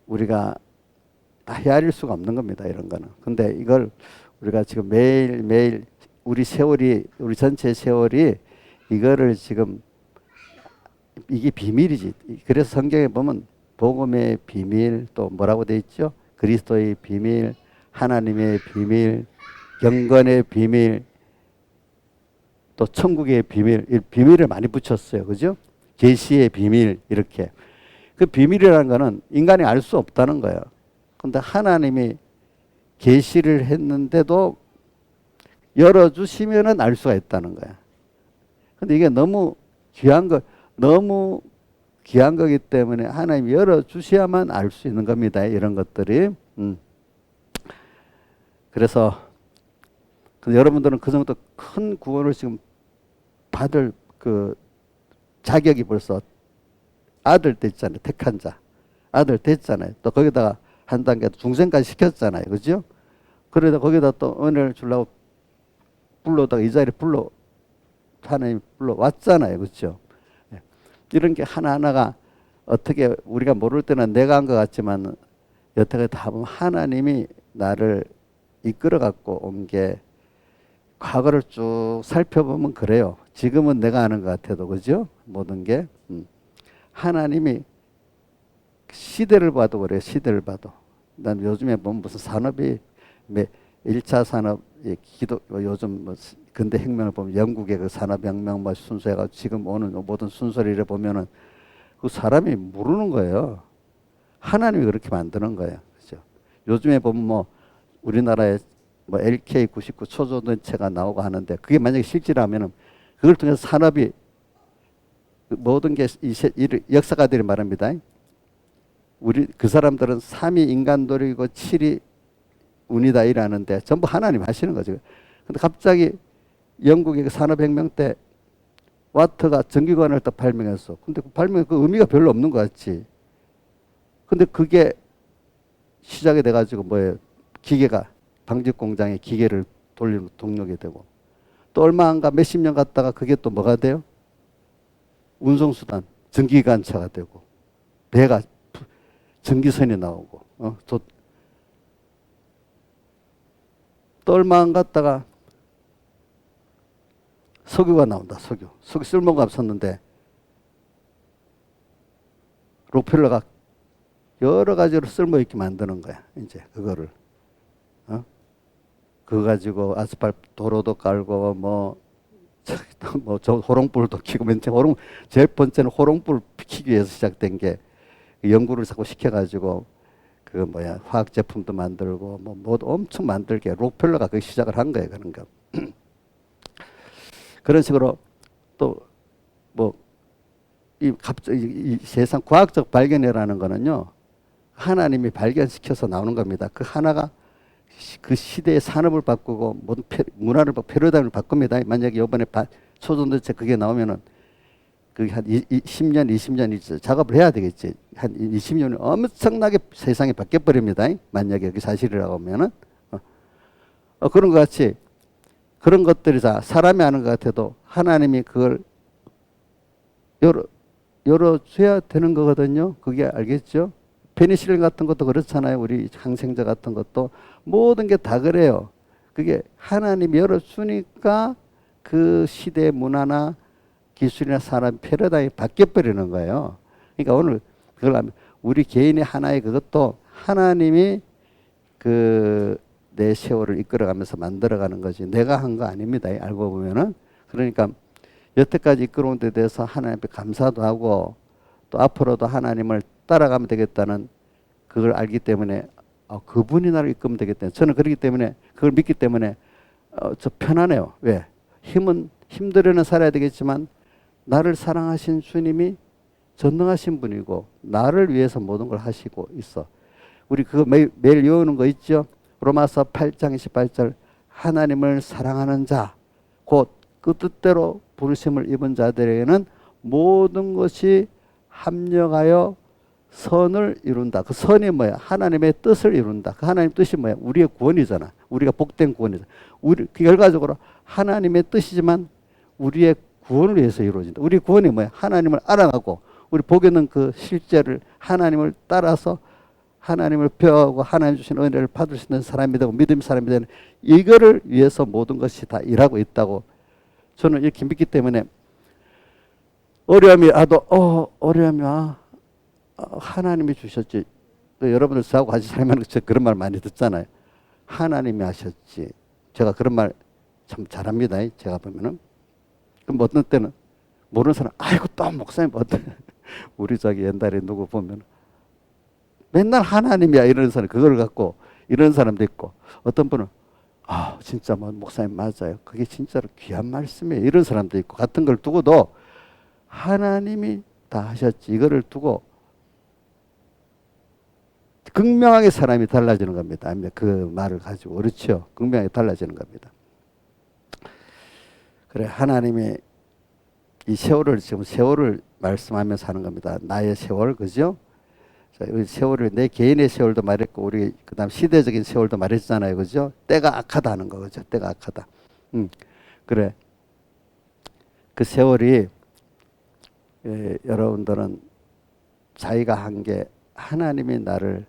우리가 헤아릴 수가 없는 겁니다. 이런 거는. 근데 이걸 우리가 지금 매일매일 우리 전체 세월이 이거를 지금 이게 비밀이지. 그래서 성경에 보면 복음의 비밀, 또 뭐라고 돼 있죠? 그리스도의 비밀, 하나님의 비밀, 경건의 비밀, 또 천국의 비밀, 이 비밀을 많이 붙였어요. 그죠? 계시의 비밀, 이렇게. 그 비밀이라는 거는 인간이 알 수 없다는 거예요. 근데 하나님이 계시를 했는데도 열어주시면은 알 수가 있다는 거야. 근데 이게 너무 귀한 거기 때문에 하나님이 열어주셔야만 알 수 있는 겁니다. 이런 것들이. 그래서 근데 여러분들은 그 정도 큰 구원을 지금 받을 그 자격이 벌써 아들 됐잖아요. 택한 자. 아들 됐잖아요. 또 거기다가 한 단계 중생까지 시켰잖아요. 그죠? 그러다 거기다 또 은혜를 주려고 불러다가 이 자리에 하나님 불러왔잖아요. 그렇죠? 이런 게 하나하나가 어떻게 우리가 모를 때는 내가 한 것 같지만 여태까지 다 보면 하나님이 나를 이끌어 갖고 온 게 과거를 쭉 살펴보면 그래요. 지금은 내가 아는 것 같아도 그죠? 모든 게 하나님이 시대를 봐도 그래요. 시대를 봐도. 난 요즘에 보면 무슨 산업이 1차 산업 기도 요즘 뭐 근대 혁명을 보면 영국의 그 산업혁명 뭐 순서해가지고 지금 오는 모든 순서를 보면은 그 사람이 모르는 거예요. 하나님이 그렇게 만드는 거예요. 그죠? 요즘에 보면 뭐 우리나라에 뭐 LK99 초전도체가 나오고 하는데 그게 만약에 실질하면은 그걸 통해서 산업이 모든 게 역사가들이 말합니다. 우리 그 사람들은 3이 인간돌이고 7이 운이다 이라는데 전부 하나님 하시는 거죠. 근데 갑자기 영국의 그 산업혁명 때 와트가 전기관을 딱 발명했어. 근데 그 발명 그 의미가 별로 없는 것 같지. 근데 그게 시작이 돼가지고 뭐예요? 기계가 방직 공장에 기계를 돌리는 동력이 되고 또 얼마 안 가 몇십 년 갔다가 그게 또 뭐가 돼요? 운송수단 전기관차가 되고 배가 전기선이 나오고 또 얼마 안 갔다가 석유가 나온다. 석유 쓸모가 없었는데 록펠러가 여러 가지로 쓸모 있게 만드는 거야. 이제 그거를 그거 가지고 아스팔트 도로도 깔고 저 호롱불도 켜고 제일 번째는 호롱불 피기 위해서 시작된 게 연구를 자꾸 시켜가지고 그 화학 제품도 만들고 뭐 엄청 만들게 록펠러가 그 시작을 한 거예요. 그런 거. 그런 식으로 또 이 세상 과학적 발견이라는 거는요 하나님이 발견시켜서 나오는 겁니다. 그 하나가 그 시대의 산업을 바꾸고 모든 문화를 패러다임을 바꿉니다. 만약에 이번에 초전도체 그게 나오면은 그 한 10년, 20년 작업을 해야 되겠지. 한 20년은 엄청나게 세상이 바뀌어 버립니다. 만약에 그게 사실이라고 하면은 그런 것 같이 그런 것들이 다 사람이 하는 것 같아도 하나님이 그걸 열어줘야 되는 거거든요. 그게 알겠죠? 페니실린 같은 것도 그렇잖아요. 우리 항생제 같은 것도 모든 게 다 그래요. 그게 하나님이 열어주니까 그 시대의 문화나 기술이나 사람 패러다임이 바뀌어버리는 거예요. 그러니까 오늘 그걸 하면 우리 개인의 하나의 그것도 하나님이 그 내 세월을 이끌어가면서 만들어가는 거지 내가 한 거 아닙니다. 알고 보면은. 그러니까 여태까지 이끌어온 데 대해서 하나님께 감사도 하고 또 앞으로도 하나님을 따라가면 되겠다는 그걸 알기 때문에 그분이 나를 이끌면 되겠다. 저는 그렇기 때문에 그걸 믿기 때문에 저 편하네요. 왜? 힘들어는 살아야 되겠지만 나를 사랑하신 주님이 전능하신 분이고 나를 위해서 모든 걸 하시고 있어. 우리 그거 매일 외우는 거 있죠? 로마서 8장 28절 하나님을 사랑하는 자 곧 그 뜻대로 부르심을 입은 자들에게는 모든 것이 합력하여 선을 이룬다. 그 선이 뭐야? 하나님의 뜻을 이룬다. 그 하나님 뜻이 뭐야? 우리의 구원이잖아. 우리가 복된 구원이잖아. 우리 결과적으로 하나님의 뜻이지만 우리의 구원을 위해서 이루어진다. 우리 구원이 뭐야? 하나님을 알아가고 우리 복에 있는 그 실제를 하나님을 따라서 하나님을 배워하고 하나님 주신 은혜를 받을 수 있는 사람이 되고 믿음 사람이 되는 이거를 위해서 모든 것이 다 일하고 있다고 저는 이렇게 믿기 때문에 어려움이 와도 어려움이 와 하나님이 주셨지. 여러분들 저하고 같이 살면 그런 말 많이 듣잖아요. 하나님이 하셨지. 제가 그런 말 참 잘합니다. 제가 보면은. 그럼 어떤 때는 모르는 사람, 아이고 또 목사님 어떤 우리 저기 옛날에 누구 보면 맨날 하나님이야 이러는 사람 그걸 갖고 이런 사람도 있고 어떤 분은 진짜 뭐 목사님 맞아요. 그게 진짜로 귀한 말씀이에요. 이런 사람도 있고 같은 걸 두고도 하나님이 다 하셨지 이거를 두고 극명하게 사람이 달라지는 겁니다. 그 말을 가지고 그렇죠. 극명하게 달라지는 겁니다. 그래 하나님이 이 세월을 지금 세월을 말씀하면서 하는 겁니다. 나의 세월 그죠? 자, 세월을 내 개인의 세월도 말했고 우리 그다음 시대적인 세월도 말했잖아요. 그죠? 때가 악하다 하는 거 그죠? 때가 악하다. 그래. 그 세월이 여러분들은 자기가 한 게 하나님이 나를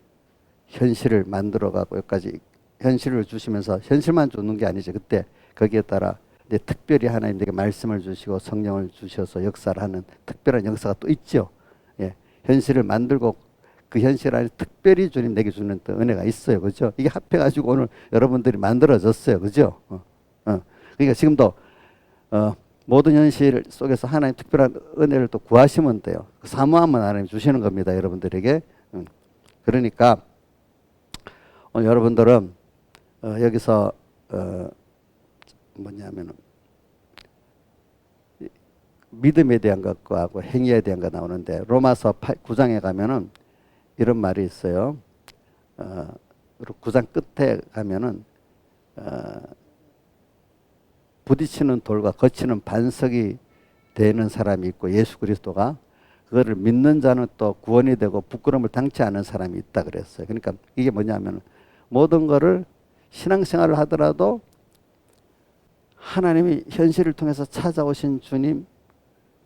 현실을 만들어가고 여기까지 현실을 주시면서 현실만 주는 게 아니죠. 그때 거기에 따라 이제 특별히 하나님 내게 말씀을 주시고 성령을 주셔서 역사를 하는 특별한 역사가 또 있죠. 예, 현실을 만들고 그 현실 안에 특별히 주님 내게 주는 또 은혜가 있어요. 그죠? 이게 합해가지고 오늘 여러분들이 만들어졌어요. 그죠? 그러니까 지금도 모든 현실 속에서 하나님 특별한 은혜를 또 구하시면 돼요. 사모하면 하나님 주시는 겁니다. 여러분들에게. 그러니까 오늘 여러분들은 여기서 뭐냐면은 믿음에 대한 것하고 행위에 대한 거 나오는데 로마서 9장에 가면은 이런 말이 있어요. 9장 끝에 가면은 부딪히는 돌과 거치는 반석이 되는 사람이 있고 예수 그리스도가 그거를 믿는 자는 또 구원이 되고 부끄러움을 당치 않은 사람이 있다 그랬어요. 그러니까 이게 뭐냐면 모든 거를 신앙생활을 하더라도 하나님이 현실을 통해서 찾아오신 주님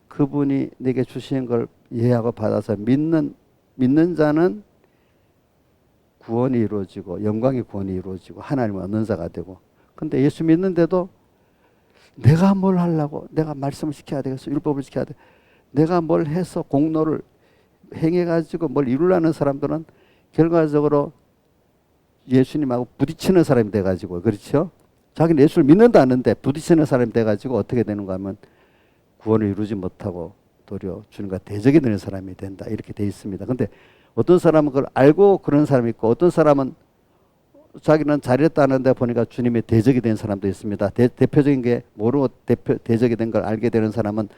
그분이 내게 주신 걸 이해하고 받아서 믿는 자는 구원이 이루어지고 영광의 구원이 이루어지고 하나님을 얻는 자가 되고 근데 예수 믿는데도 내가 뭘 하려고 내가 말씀을 지켜야 되겠어 율법을 지켜야 돼 내가 뭘 해서 공로를 행해가지고 뭘 이루려는 사람들은 결과적으로 예수님하고 부딪히는 사람이 돼가지고 그렇죠? 자기는 예수를 믿는다 하는데 부딪히는 사람이 돼가지고 어떻게 되는가 하면 구원을 이루지 못하고 도리어 주님과 대적이 되는 사람이 된다 이렇게 돼 있습니다. 근데 어떤 사람은 그걸 알고 그런 사람이 있고 어떤 사람은 자기는 잘했다는데 보니까 주님의 대적이 된 사람도 있습니다. 대표적인 게 모르고 대적이 된 걸 알게 되는 사람은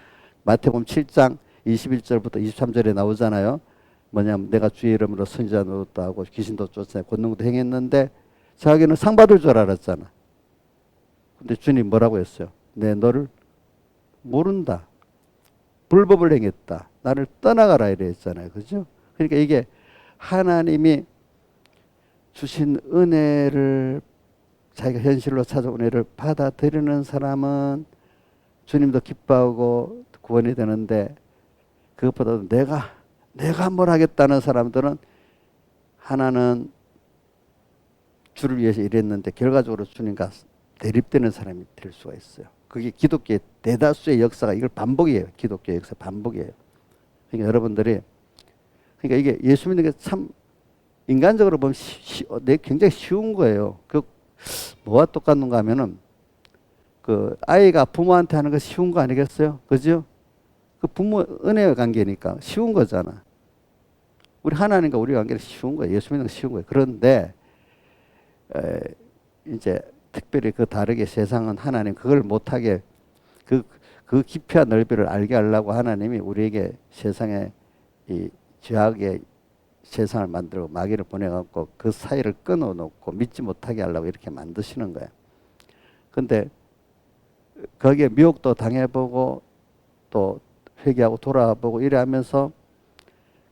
마태복음 7장 21절부터 23절에 나오잖아요. 뭐냐면 내가 주의 이름으로 선지자 노릇도 하고 귀신도 쫓아내고 권능도 행했는데 자기는 상 받을 줄 알았잖아. 근데 주님 뭐라고 했어요? 내 너를 모른다. 불법을 행했다. 나를 떠나가라 이래 했잖아요. 그죠? 그러니까 이게 하나님이 주신 은혜를 자기가 현실로 찾아온 은혜를 받아들이는 사람은 주님도 기뻐하고 구원이 되는데 그것보다도 내가 뭘 하겠다는 사람들은 하나는 주를 위해서 일했는데 결과적으로 주님과 대립되는 사람이 될 수가 있어요. 그게 기독교의 대다수의 역사가 이걸 반복이에요. 기독교의 역사 반복이에요. 그러니까 여러분들이 그러니까 이게 예수 믿는 게 참 인간적으로 보면 굉장히 쉬운 거예요. 그 뭐와 똑같는가 하면은 그 아이가 부모한테 하는 거 쉬운 거 아니겠어요? 그죠? 그 부모 은혜의 관계니까 쉬운 거잖아. 우리 하나님과 우리 관계는 쉬운 거예요. 예수 믿는 거 쉬운 거예요. 그런데 이제 특별히 그 다르게 세상은 하나님 그걸 못하게 그 깊이와 넓이를 알게 하려고 하나님이 우리에게 세상에 이 죄악의 세상을 만들고 마귀를 보내갖고 그 사이를 끊어놓고 믿지 못하게 하려고 이렇게 만드시는 거예요. 근데 거기에 미혹도 당해보고 또 회개하고 돌아보고 이래 하면서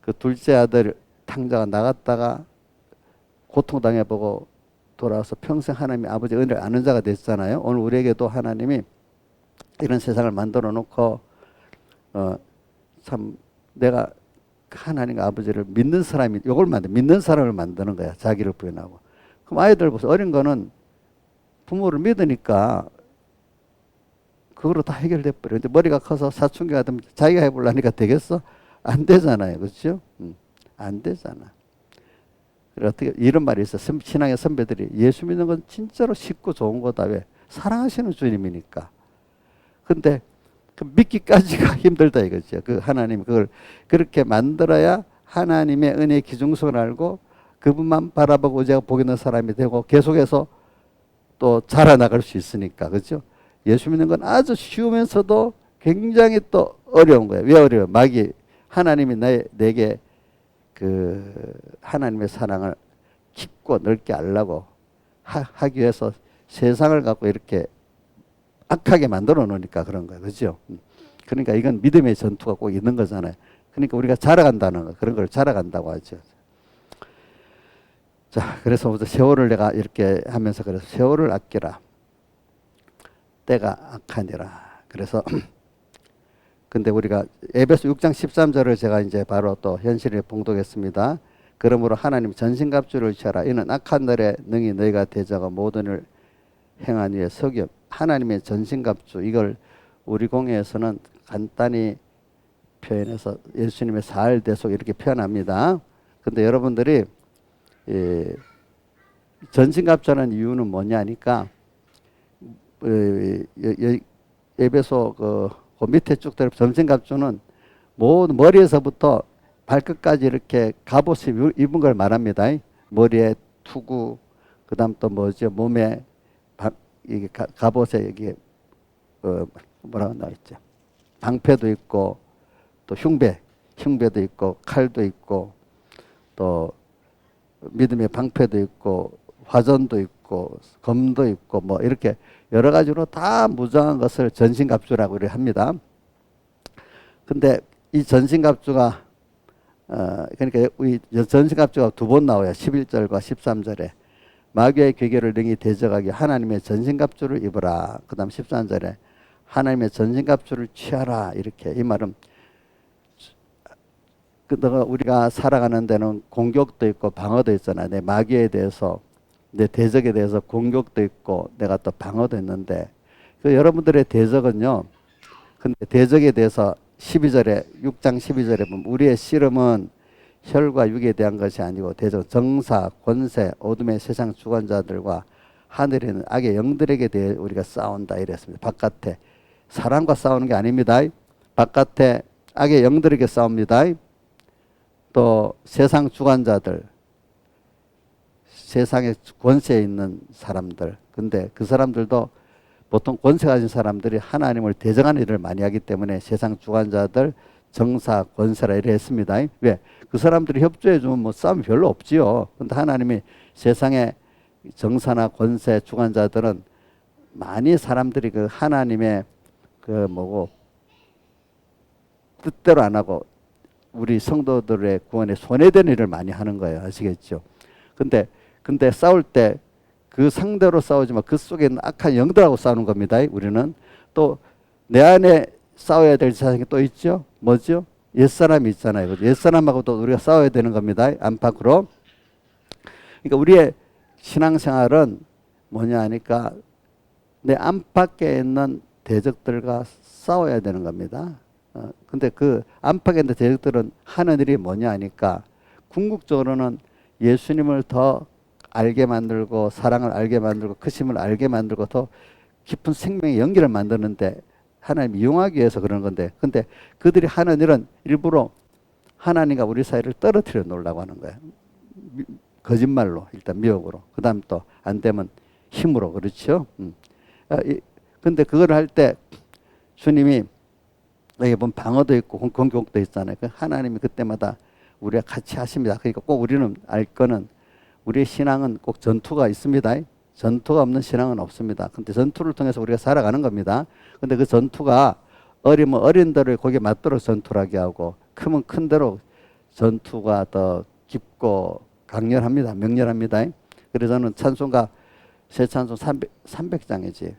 그 둘째 아들 탕자가 나갔다가 고통당해보고 돌아와서 평생 하나님의 아버지 은혜를 아는 자가 됐잖아요. 오늘 우리에게도 하나님이 이런 세상을 만들어 놓고 참 내가 하나님과 아버지를 믿는 사람이 이걸 믿는 사람을 만드는 거야. 자기를 부인하고. 그럼 아이들 보세요. 어린 거는 부모를 믿으니까 그거로 다 해결돼 버려. 근데 머리가 커서 사춘기가 되면 자기가 해보려니까 되겠어? 안 되잖아요. 그렇죠? 안 되잖아. 어떻게 이런 말이 있어. 신앙의 선배들이 예수 믿는 건 진짜로 쉽고 좋은 거다. 왜? 사랑하시는 주님이니까. 근데 그 믿기까지가 힘들다 이거죠. 그 하나님 그걸 그렇게 만들어야 하나님의 은혜의 기중성을 알고 그분만 바라보고 제가 보겠는 사람이 되고 계속해서 또 자라나갈 수 있으니까. 그렇죠? 예수 믿는 건 아주 쉬우면서도 굉장히 또 어려운 거예요. 왜 어려워요? 마귀 하나님이 내게 그 하나님의 사랑을 깊고 넓게 알라고 하기 위해서 세상을 갖고 이렇게 악하게 만들어 놓으니까 그런 거예요. 그렇죠? 그러니까 이건 믿음의 전투가 꼭 있는 거잖아요. 그러니까 우리가 자라간다는 거, 그런 걸 자라간다고 하죠. 자, 그래서 세월을 내가 이렇게 하면서 그래서 세월을 아끼라. 때가 악하니라. 그래서 근데 우리가 에베소 6장 13절을 제가 이제 바로 또 현실에 봉독했습니다. 그러므로 하나님 전신갑주를 취하라. 이는 악한 날에 능히 너희가 대적하 모든 일 행한 위에 서기 하나님의 전신갑주 이걸 우리 공예에서는 간단히 표현해서 예수님의 사흘대속 이렇게 표현합니다. 근데 여러분들이 전신갑주하는 이유는 뭐냐니까 에베소 그 밑에 쭉 들어 전신갑주는 모든 머리에서부터 발끝까지 이렇게 갑옷을 입은 걸 말합니다. 머리에 투구, 그다음 또 뭐죠? 몸에 이게 갑옷에 이게 뭐라고 나와 있죠? 방패도 있고 또 흉배도 있고 칼도 있고 또 믿음의 방패도 있고 화전도 있고 검도 있고 뭐 이렇게 여러 가지로 다 무장한 것을 전신갑주라고 합니다. 근데 이 전신갑주가 그러니까 이 전신갑주가 두 번 나와요. 11절과 13절에 마귀의 괴계를 능히 대적하기 하나님의 전신갑주를 입으라. 그 다음 13절에 하나님의 전신갑주를 취하라. 이렇게 이 말은 우리가 살아가는 데는 공격도 있고 방어도 있잖아요. 내 마귀에 대해서 내 대적에 대해서 공격도 있고 내가 또 방어도 있는데 그 여러분들의 대적은요. 근데 대적에 대해서 12절에 6장 12절에 보면 우리의 씨름은 혈과 육에 대한 것이 아니고 대적 정사, 권세, 어둠의 세상 주관자들과 하늘에 있는 악의 영들에게 대해 우리가 싸운다 이랬습니다. 바깥에 사람과 싸우는 게 아닙니다. 바깥에 악의 영들에게 싸웁니다. 또 세상 주관자들, 세상에 권세에 있는 사람들. 근데 그 사람들도 보통 권세 가진 사람들이 하나님을 대적하는 일을 많이 하기 때문에 세상 주관자들, 정사, 권세라 이래 했습니다. 왜? 그 사람들이 협조해 주면 뭐 싸움이 별로 없지요. 근데 하나님이 세상에 정사나 권세, 주관자들은 많이 사람들이 그 하나님의 그 뭐고 뜻대로 안 하고 우리 성도들의 구원에 손해되는 일을 많이 하는 거예요. 아시겠죠? 근데 싸울 때 그 상대로 싸우지만 그 속에 있는 악한 영들하고 싸우는 겁니다. 우리는 또 내 안에 싸워야 될 세상이 또 있죠. 뭐죠? 옛사람이 있잖아요. 옛사람하고도 우리가 싸워야 되는 겁니다. 안팎으로. 그러니까 우리의 신앙생활은 뭐냐 하니까 내 안팎에 있는 대적들과 싸워야 되는 겁니다. 근데 그 안팎에 있는 대적들은 하는 일이 뭐냐 하니까 궁극적으로는 예수님을 더 알게 만들고 사랑을 알게 만들고 크심을 알게 만들고 더 깊은 생명의 연기를 만드는데 하나님 이용하기 위해서 그러는 건데 근데 그들이 하는 일은 일부러 하나님과 우리 사이를 떨어뜨려 놓으려고 하는 거예요. 거짓말로 일단 미혹으로 그 다음 또 안 되면 힘으로 그렇죠. 근데 그걸 할 때 주님이 여기 보면 방어도 있고 공격도 있잖아요. 하나님이 그때마다 우리가 같이 하십니다. 그러니까 꼭 우리는 알 거는 우리의 신앙은 꼭 전투가 있습니다. 전투가 없는 신앙은 없습니다. 근데 전투를 통해서 우리가 살아가는 겁니다. 근데 그 전투가 어리면 어린 대로 거기에 맞도록 전투를 하게 하고 크면 큰 대로 전투가 더 깊고 강렬합니다. 명렬합니다. 그래서 저는 찬송가 새 찬송 300장이지.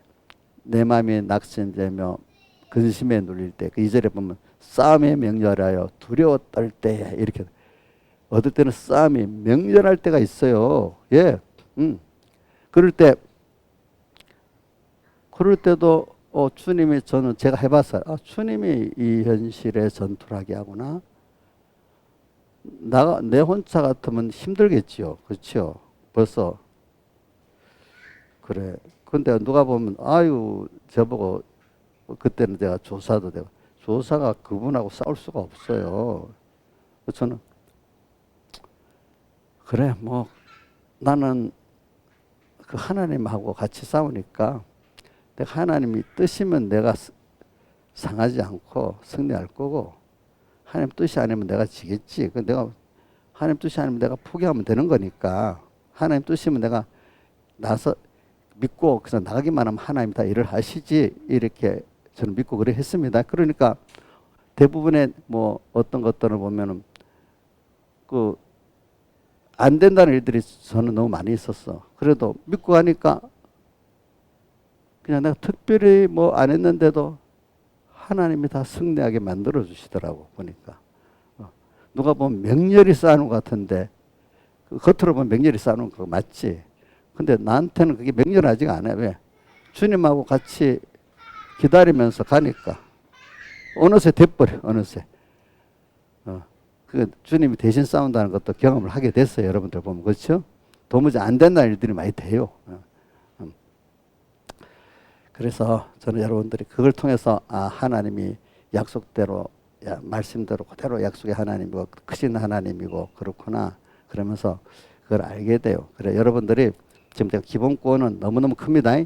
내 마음이 낙심되며 근심에 눌릴 때 그 2절에 보면 싸움에 명렬하여 두려워 떨 때에 이렇게 어떨 때는 싸움이 명렬할 때가 있어요. 예. 그럴 때도 주님이 저는 제가 해봤어요. 주님이 이 현실에 전투를 하게 하구나. 내 혼자 같으면 힘들겠지요. 그렇죠? 벌써 그래. 근데 누가 보면 아유 저보고 그때는 내가 조사도 되고 조사가 그분하고 싸울 수가 없어요. 저는 그래 뭐 나는 그 하나님하고 같이 싸우니까 내가 하나님이 뜻이면 내가 상하지 않고 승리할 거고 하나님 뜻이 아니면 내가 지겠지. 그 내가 하나님 뜻이 아니면 내가 포기하면 되는 거니까 하나님 뜻이면 내가 나서 믿고 그냥 나가기만 하면 하나님 다 일을 하시지 이렇게 저는 믿고 그래 했습니다. 그러니까 대부분의 뭐 어떤 것들을 보면은 그 안 된다는 일들이 저는 너무 많이 있었어. 그래도 믿고 가니까 그냥 내가 특별히 뭐 안 했는데도 하나님이 다 승리하게 만들어 주시더라고 보니까. 누가 보면 맹렬히 쌓아놓은 것 같은데 겉으로 보면 맹렬히 쌓아놓은 거 맞지? 근데 나한테는 그게 맹렬하지가 않아요. 왜? 주님하고 같이 기다리면서 가니까 어느새 돼버려. 어느새. 그 주님이 대신 싸운다는 것도 경험을 하게 됐어요. 여러분들 보면 그렇죠? 도무지 안 된다는 일들이 많이 돼요. 그래서 저는 여러분들이 그걸 통해서 하나님이 약속대로 말씀대로 그대로 약속의 하나님이고 크신 하나님이고 그렇구나 그러면서 그걸 알게 돼요. 그래 여러분들이 지금 제가 기본권은 너무너무 큽니다.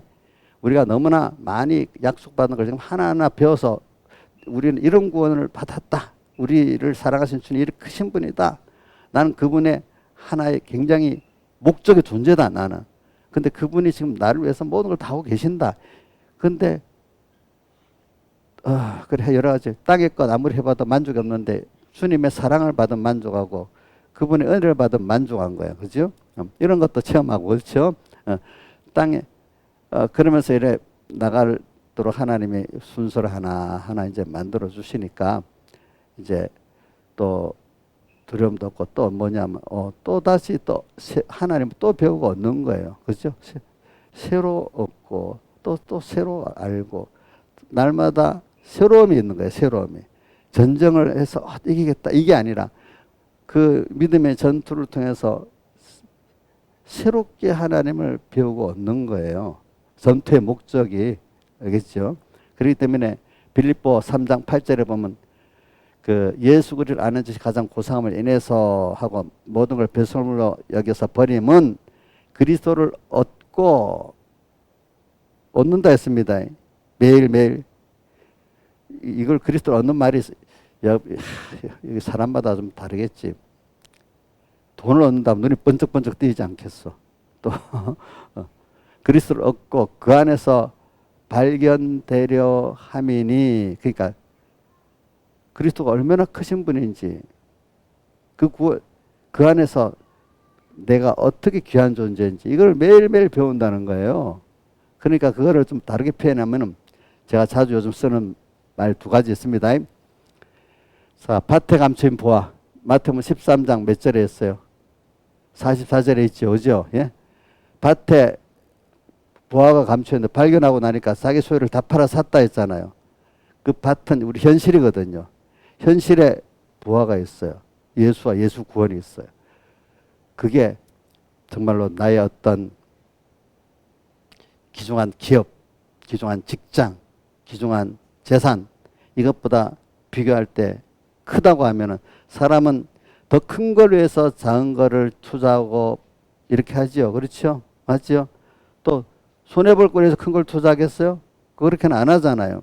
우리가 너무나 많이 약속받은 걸 지금 하나하나 배워서 우리는 이런 구원을 받았다. 우리를 사랑하신 주님 이렇게 크신 분이다. 나는 그분의 하나의 굉장히 목적의 존재다. 나는. 근데 그분이 지금 나를 위해서 모든 걸 다 하고 계신다. 근데 그래 여러 가지 땅의 것 아무리 해봐도 만족이 없는데 주님의 사랑을 받은 만족하고 그분의 은혜를 받은 만족한 거야. 그죠? 이런 것도 체험하고 그렇죠? 땅에 그러면서 이래 나가도록 하나님이 순서를 하나하나 이제 만들어 주시니까 이제 또 두려움도 없고 또 뭐냐면 또 다시 또 하나님 또 배우고 얻는 거예요. 그렇죠? 새로 얻고 또 새로 알고 날마다 새로움이 있는 거예요. 새로움이. 전쟁을 해서 이기겠다 이게 아니라 그 믿음의 전투를 통해서 새롭게 하나님을 배우고 얻는 거예요. 전투의 목적이 알겠죠? 그렇기 때문에 빌립보 3장 8절에 보면 그 예수 그리스도를 아는 것이 가장 고상함을 인해서 하고 모든 걸 배설물로 여겨서 버림은 그리스도를 얻는다 했습니다. 매일매일 이걸 그리스도를 얻는 말이 사람마다 좀 다르겠지. 돈을 얻는다면 눈이 번쩍번쩍 뜨이지 않겠어. 또 그리스도를 얻고 그 안에서 발견되려 함이니 그러니까 그리스도가 얼마나 크신 분인지 그 안에서 내가 어떻게 귀한 존재인지 이걸 매일매일 배운다는 거예요. 그러니까 그거를 좀 다르게 표현하면은 제가 자주 요즘 쓰는 말 두 가지 있습니다. 자, 밭에 감추인 보화. 마태복음 13장 몇 절에 있어요? 44절에 있죠. 그죠? 예? 밭에 보화가 감추있는데 발견하고 나니까 자기 소유를 다 팔아 샀다 했잖아요. 그 밭은 우리 현실이거든요. 현실에 보화가 있어요. 예수와 예수 구원이 있어요. 그게 정말로 나의 어떤 귀중한 기업, 귀중한 직장, 귀중한 재산 이것보다 비교할 때 크다고 하면은 사람은 더 큰 걸 위해서 작은 거를 투자하고 이렇게 하지요. 그렇죠? 맞죠? 또 손해볼 걸 위해서 큰 걸 투자하겠어요? 그렇게는 안 하잖아요.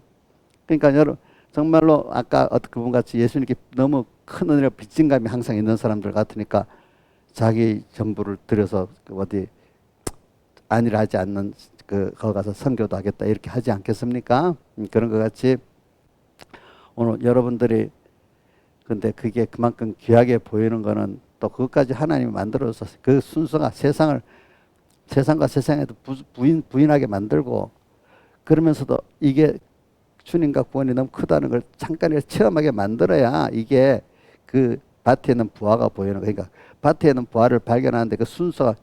그러니까 여러분 정말로 아까 그분같이 예수님께 너무 큰 은혜로 빚진 감이 항상 있는 사람들 같으니까 자기 전부를 들여서 어디 안일 하지 않는 거기 가서 선교도 하겠다 이렇게 하지 않겠습니까? 그런 것 같이 오늘 여러분들이 근데 그게 그만큼 귀하게 보이는 거는 또 그것까지 하나님이 만들어서 그 순서가 세상과 세상에도 부인하게 만들고, 그러면서도 이게 주님과 구원이 너무 크다는 걸 잠깐이라도 체험하게 만들어야 이게 그 밭에 있는 부화가 보이는 거예요. 그러니까 밭에 있는 부화를 발견하는데 그 순서가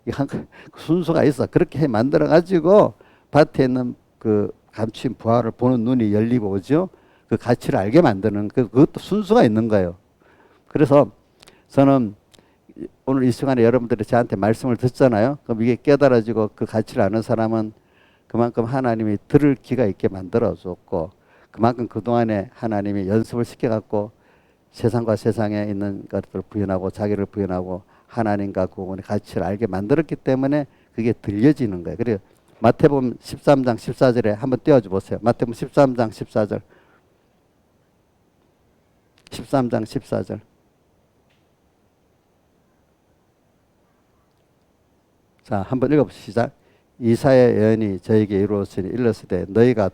그 순서가 있어. 그렇게 해 만들어 가지고 밭에 있는 그 감추인 부화를 보는 눈이 열리고, 오죠. 그 가치를 알게 만드는 그것도 순서가 있는 거예요. 그래서 저는 오늘 이 시간에 여러분들이 저한테 말씀을 듣잖아요. 그럼 이게 깨달아지고 그 가치를 아는 사람은 그만큼 하나님이 들을 귀가 있게 만들어줬고, 그만큼 그동안에 하나님이 연습을 시켜갖고 세상과 세상에 있는 것들을 부인하고 자기를 부인하고 하나님과 구원의 가치를 알게 만들었기 때문에 그게 들려지는 거예요. 그래서 마태복음 13장 14절에 한번 띄워줘 보세요. 마태복음 13장 14절. 13장 14절. 자, 한번 읽어보시죠. 시작. 이사야 예언이 저에게 이루어지니 일렀으되 너희가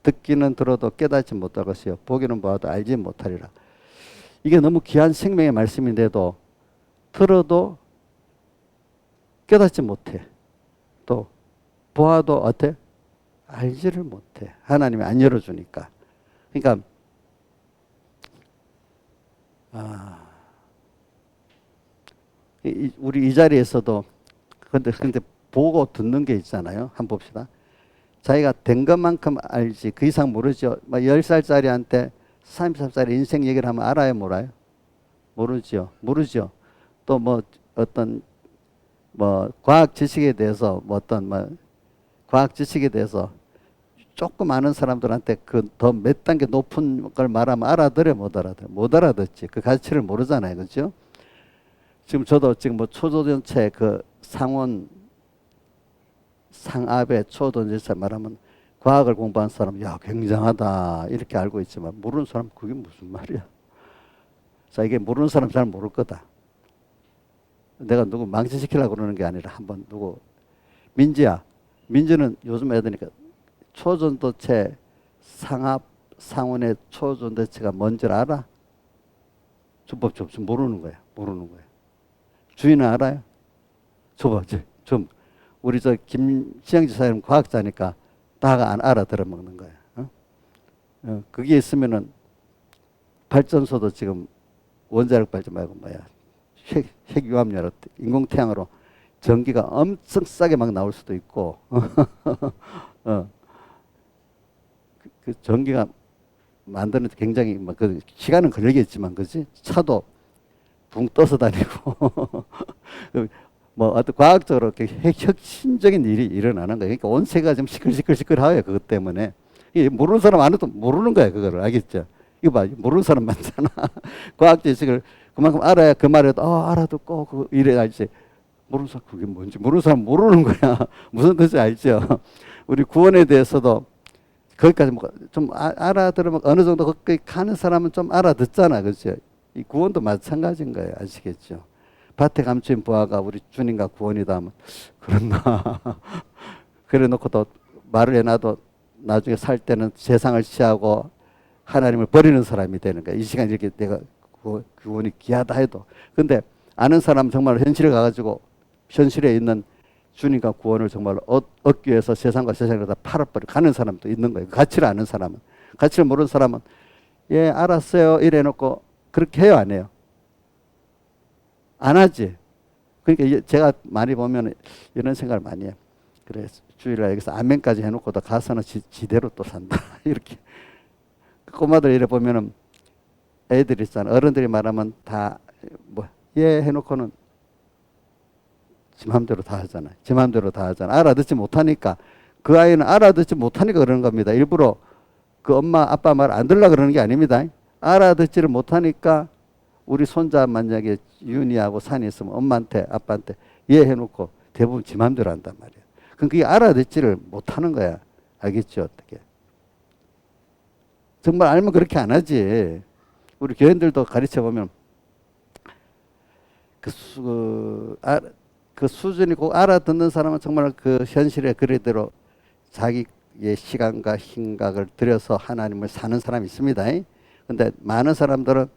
듣기는 들어도 깨닫지 못할 것이요 보기는 보아도 알지 못하리라. 이게 너무 귀한 생명의 말씀인데도 들어도 깨닫지 못해. 또 보아도 어때? 알지를 못해. 하나님이 안 열어주니까. 그러니까 우리 이 자리에서도 근데 보고 듣는 게 있잖아요. 한번 봅시다. 자기가 된 것만큼 알지 그 이상 모르죠. 10살짜리한테 33살의 인생 얘기를 하면 알아요, 몰라요? 모르죠. 또 뭐 어떤 뭐 과학 지식에 대해서 과학 지식에 대해서 조금 아는 사람들한테 그 더 몇 단계 높은 걸 말하면 알아들어, 못 알아들어? 못 알아듣지. 그 가치를 모르잖아요, 그렇죠? 지금 저도 지금 뭐 초전체 그 상압의 초전체 말하면 과학을 공부한 사람, 야, 굉장하다 이렇게 알고 있지만 모르는 사람 그게 무슨 말이야? 자, 이게 모르는 사람 잘 모를 거다. 내가 누구 망신시키려고 그러는 게 아니라 한번 민지는 요즘 애들이니까 초전도체 상원의 초전도체가 뭔지 알아? 주법 모르는 거야. 주인은 알아요? 좀 우리 김시영 지사님 과학자니까 다가 안 알아들어 먹는 거야. 그게 있으면은 발전소도 지금 원자력 발전 말고 핵융합연료 인공태양으로 전기가 엄청 싸게 막 나올 수도 있고 그 전기가 만드는 데 굉장히 그 시간은 걸리겠지만, 그지? 차도 붕 떠서 다니고 뭐 어떤 과학적으로 혁신적인 일이 일어나는 거예요. 그러니까 온 세계가 좀 시끌시끌하요. 그것 때문에. 모르는 사람 안 해도 모르는 거야. 그거를. 알겠죠? 이거 봐. 모르는 사람 많잖아. 과학 지식을 그만큼 알아야 그 말에도 알아듣고 그 이래 알지. 모르는 사람 그게 뭔지 모르는 사람 모르는 거야. 무슨 뜻인지 알죠? 우리 구원에 대해서도 거기까지 좀 알아들으면 어느 정도 거기 가는 사람은 좀 알아듣잖아. 그렇죠? 이 구원도 마찬가지인 거예요. 아시겠죠? 밭에 감추인 부하가 우리 주님과 구원이다 하면 그렇나. 그래 놓고도 말을 해놔도 나중에 살 때는 세상을 취하고 하나님을 버리는 사람이 되는 거야. 이 시간 이렇게 내가 구원이 귀하다 해도. 근데 아는 사람 정말 현실에 가가지고 현실에 있는 주님과 구원을 정말 얻기 위해서 세상과 세상을 다 팔아버리고 가는 사람도 있는 거예요. 가치를 아는 사람은. 가치를 모르는 사람은 예 알았어요 이래 놓고 그렇게 해요, 안 해요? 안 하지. 그러니까 제가 많이 보면 이런 생각을 많이 해요. 그래 주일날 여기서 아멘까지 해놓고 또 가서는 지대로 또 산다. 이렇게 꼬마들 이래 보면은 애들 있잖아. 어른들이 말하면 다 예 해놓고는 지 맘대로 다 하잖아요. 지 맘대로 다 하잖아. 알아듣지 못하니까. 그 아이는 알아듣지 못하니까 그러는 겁니다. 일부러 그 엄마 아빠 말 안 들으려고 그러는 게 아닙니다. 알아듣지를 못하니까 우리 손자 만약에 윤희하고 산이 있으면 엄마한테 아빠한테 예 해놓고 대부분 지 맘대로 한단 말이에요. 그럼 그게 알아듣지를 못하는 거야. 알겠죠? 어떻게? 정말 알면 그렇게 안 하지. 우리 교인들도 가르쳐 보면 그 수준이 꼭 알아듣는 사람은 정말 그 현실에 그대로 자기의 시간과 힘각을 들여서 하나님을 사는 사람이 있습니다. 근데 많은 사람들은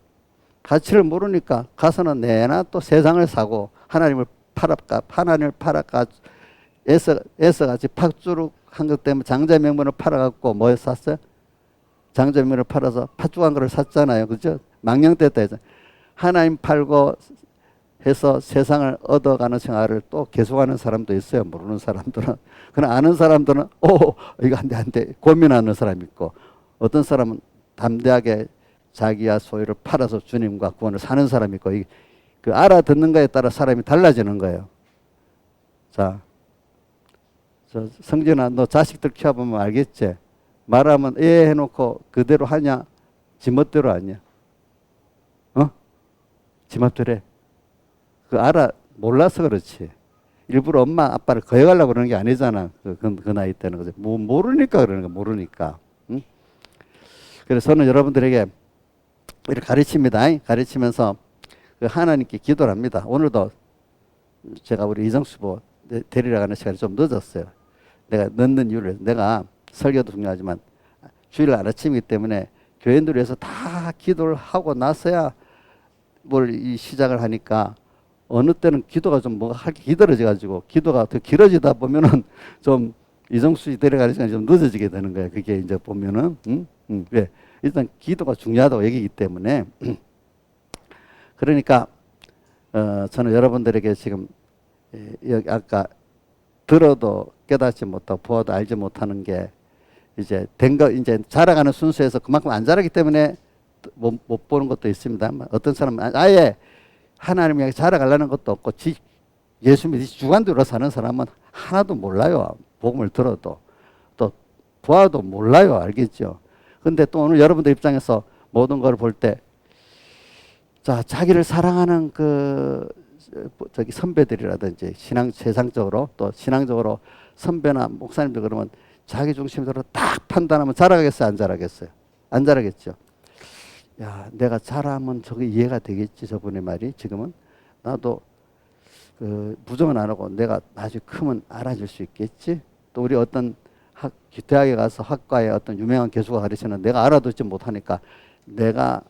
가치를 모르니까 가서는 내나 또 세상을 사고 하나님을 팔아가 애써같이 팥주룩 한 것 때문에 장자명분을 팔아갖고 뭐 샀어요? 장자명분을 팔아서 팥죽한 거를 샀잖아요. 그죠? 망령됐다 해서 하나님 팔고 해서 세상을 얻어가는 생활을 또 계속하는 사람도 있어요. 모르는 사람들은. 그러나 아는 사람들은 이거 안 돼 고민하는 사람이 있고, 어떤 사람은 담대하게 자기와 소유를 팔아서 주님과 구원을 사는 사람이 있고, 그 알아듣는 거에 따라 사람이 달라지는 거예요. 자, 성진아, 너 자식들 키워보면 알겠지? 말하면 예 해놓고 그대로 하냐? 지멋대로 하냐? 지멋대로 해. 몰라서 그렇지. 일부러 엄마 아빠를 거역하려고 그러는 게 아니잖아. 그 나이 때는. 그죠? 모르니까 그러는 거야. 모르니까. 응? 그래서 저는 여러분들에게 이렇게 가르칩니다. 가르치면서 그 하나님께 기도를 합니다. 오늘도 제가 우리 이정수 부 데리러 가는 시간이 좀 늦었어요. 내가 늦는 이유를, 내가 설교도 중요하지만 주일 아침이기 때문에 교인들 위해서 다 기도를 하고 나서야 뭘 시작을 하니까, 어느 때는 기도가 좀 뭐가 하기 기다려져 가지고 기도가 더 길어지다 보면은 좀 이정수 씨 데려가는 시간이 좀 늦어지게 되는 거예요. 그게 이제 보면은 왜? 일단 기도가 중요하다고 얘기이기 때문에. 그러니까 저는 여러분들에게 지금 여기 아까 들어도 깨닫지 못하고 보아도 알지 못하는 게 이제 된 거, 이제 자라가는 순서에서 그만큼 안 자라기 때문에 못 보는 것도 있습니다. 어떤 사람은 아예 하나님에게 자라가려는 것도 없고 예수 믿이 주관대로 사는 사람은 하나도 몰라요. 복음을 들어도 또 보아도 몰라요. 알겠죠? 근데 또 오늘 여러분들 입장에서 모든 걸 볼 때, 자, 자기를 사랑하는 선배들이라든지 세상적으로 또 신앙적으로 선배나 목사님들 그러면 자기 중심으로 딱 판단하면 자라가겠어요? 안 자라겠어요? 안 자라겠죠? 야, 내가 잘하면 저게 이해가 되겠지, 저분의 말이. 지금은 나도 부정은 안 하고 내가 나중에 크면 알아줄 수 있겠지. 또 우리 어떤 대학에 가서 학과에 어떤 유명한 교수가 가르치는 내가 알아듣지 못하니까 내가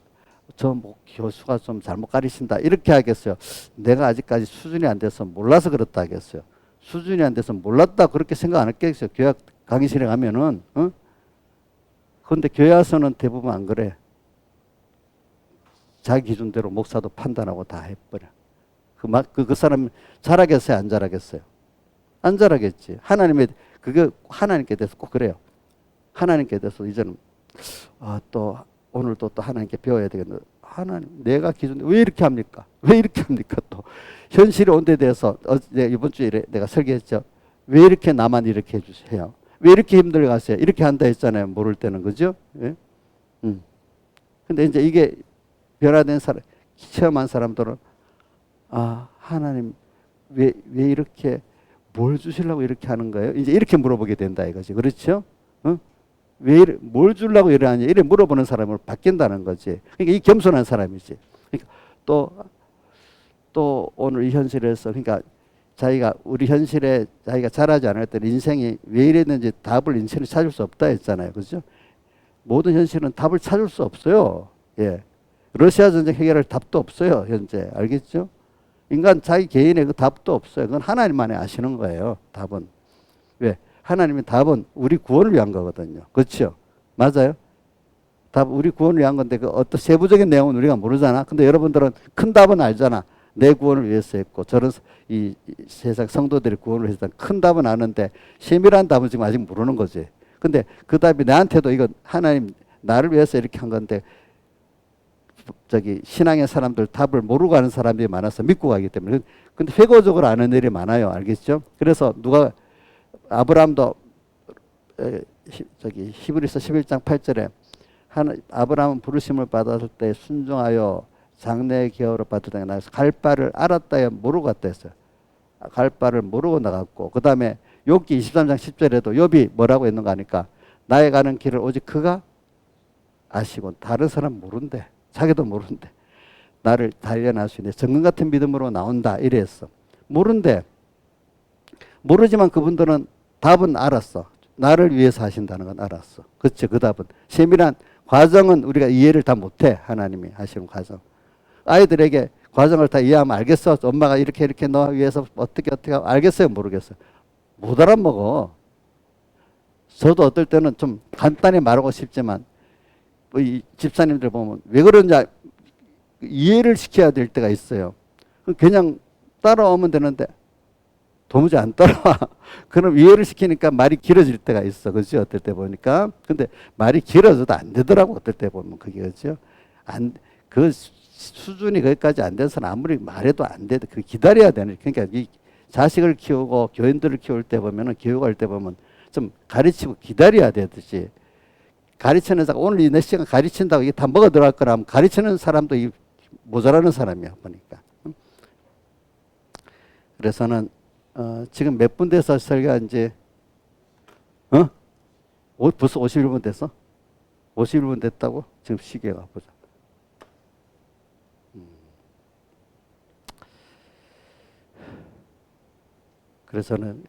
교수가 좀 잘못 가르친다 이렇게 하겠어요? 내가 아직까지 수준이 안 돼서 몰라서 그렇다 하겠어요? 수준이 안 돼서 몰랐다 그렇게 생각 안 했겠어요? 교회 강의실에 가면은. 그런데 교회 와서는 대부분 안 그래. 자기 기준대로 목사도 판단하고 다 해버려. 그 사람 잘하겠어요? 안 잘하겠어요? 안 잘하겠지. 하나님께 대해서 꼭 그래요. 하나님께 대해서 이제는 또 오늘도 또 하나님께 배워야 되겠는데, 하나님 내가 기준대로 왜 이렇게 합니까? 왜 이렇게 합니까? 또 현실에 온 데 대해서 이번 주에 내가 설계했죠. 왜 이렇게 나만 이렇게 해주세요? 왜 이렇게 힘들게 가세요? 이렇게 한다 했잖아요. 모를 때는. 그죠? 예? 근데 이제 이게 변화된 사람, 체험한 사람들은 하나님 왜 이렇게 뭘 주시려고 이렇게 하는 거예요? 이제 이렇게 물어보게 된다 이거지. 그렇죠? 뭘 주려고 이러냐 이래 물어보는 사람을 바뀐다는 거지. 그러니까 이 겸손한 사람이지. 그러니까 또 오늘 이 현실에서, 그러니까 우리 현실에 자기가 잘하지 않을 때 인생이 왜 이랬는지 답을 인생이 찾을 수 없다 했잖아요. 그죠? 모든 현실은 답을 찾을 수 없어요. 예. 러시아 전쟁 해결할 답도 없어요. 현재. 알겠죠? 인간 자기 개인의 그 답도 없어요. 그건 하나님만이 아시는 거예요. 답은. 왜? 하나님의 답은 우리 구원을 위한 거거든요. 그렇죠? 맞아요? 답 우리 구원을 위한 건데 그 어떤 세부적인 내용은 우리가 모르잖아. 근데 여러분들은 큰 답은 알잖아. 내 구원을 위해서 했고 저런 이 세상 성도들의 구원을 위해서 큰 답은 아는데 세밀한 답은 지금 아직 모르는 거지. 근데 그 답이 나한테도 이거 하나님 나를 위해서 이렇게 한 건데, 신앙의 사람들 답을 모르고 하는 사람들이 많아서 믿고 가기 때문에. 근데 회고적으로 아는 일이 많아요. 알겠죠? 그래서 아브라함도 히브리서 11장 8절에 아브라함은 부르심을 받았을 때 순종하여 장래의 기업으로 받았다. 나서 갈 바를 알았다야 모르고 갔다 했어요. 갈 바를 모르고 나갔고, 그 다음에 욥기 23장 10절에도 욥이 뭐라고 했는가 하니까 나의 가는 길을 오직 그가 아시고 다른 사람 모른대. 자기도 모르는데 나를 단련할 수 있는 정금 같은 믿음으로 나온다 이랬어. 모르지만 그분들은 답은 알았어. 나를 위해서 하신다는 건 알았어. 그렇죠? 그 답은 세밀한 과정은 우리가 이해를 다 못해. 하나님이 하시는 과정. 아이들에게 과정을 다 이해하면 알겠어. 엄마가 이렇게 이렇게 너 위해서 어떻게 하고 알겠어요? 모르겠어요? 못 알아먹어. 저도 어떨 때는 좀 간단히 말하고 싶지만 뭐이 집사님들 보면 왜 그런지 이해를 시켜야 될 때가 있어요. 그냥 따라오면 되는데 도무지 안 따라와. 그럼 이해를 시키니까 말이 길어질 때가 있어. 그죠? 어떨 때 보니까. 근데 말이 길어져도 안 되더라고. 어떨 때 보면 그게 그죠? 그 수준이 거기까지 안 돼서는 아무리 말해도 안 돼. 그 기다려야 되는. 그러니까 이 자식을 키우고 교인들을 키울 때 보면은 교육할 때 보면 좀 가르치고 기다려야 되듯이 가르치는 사람 오늘 이 몇 시간 가르친다고 이게 다 먹어 들어갈 거라면 가르치는 사람도 모자라는 사람이야 보니까. 그래서는 지금 몇 분 돼서 설교한 지 벌써 51분 됐어? 51분 됐다고? 지금 시계가 보자. 그래서는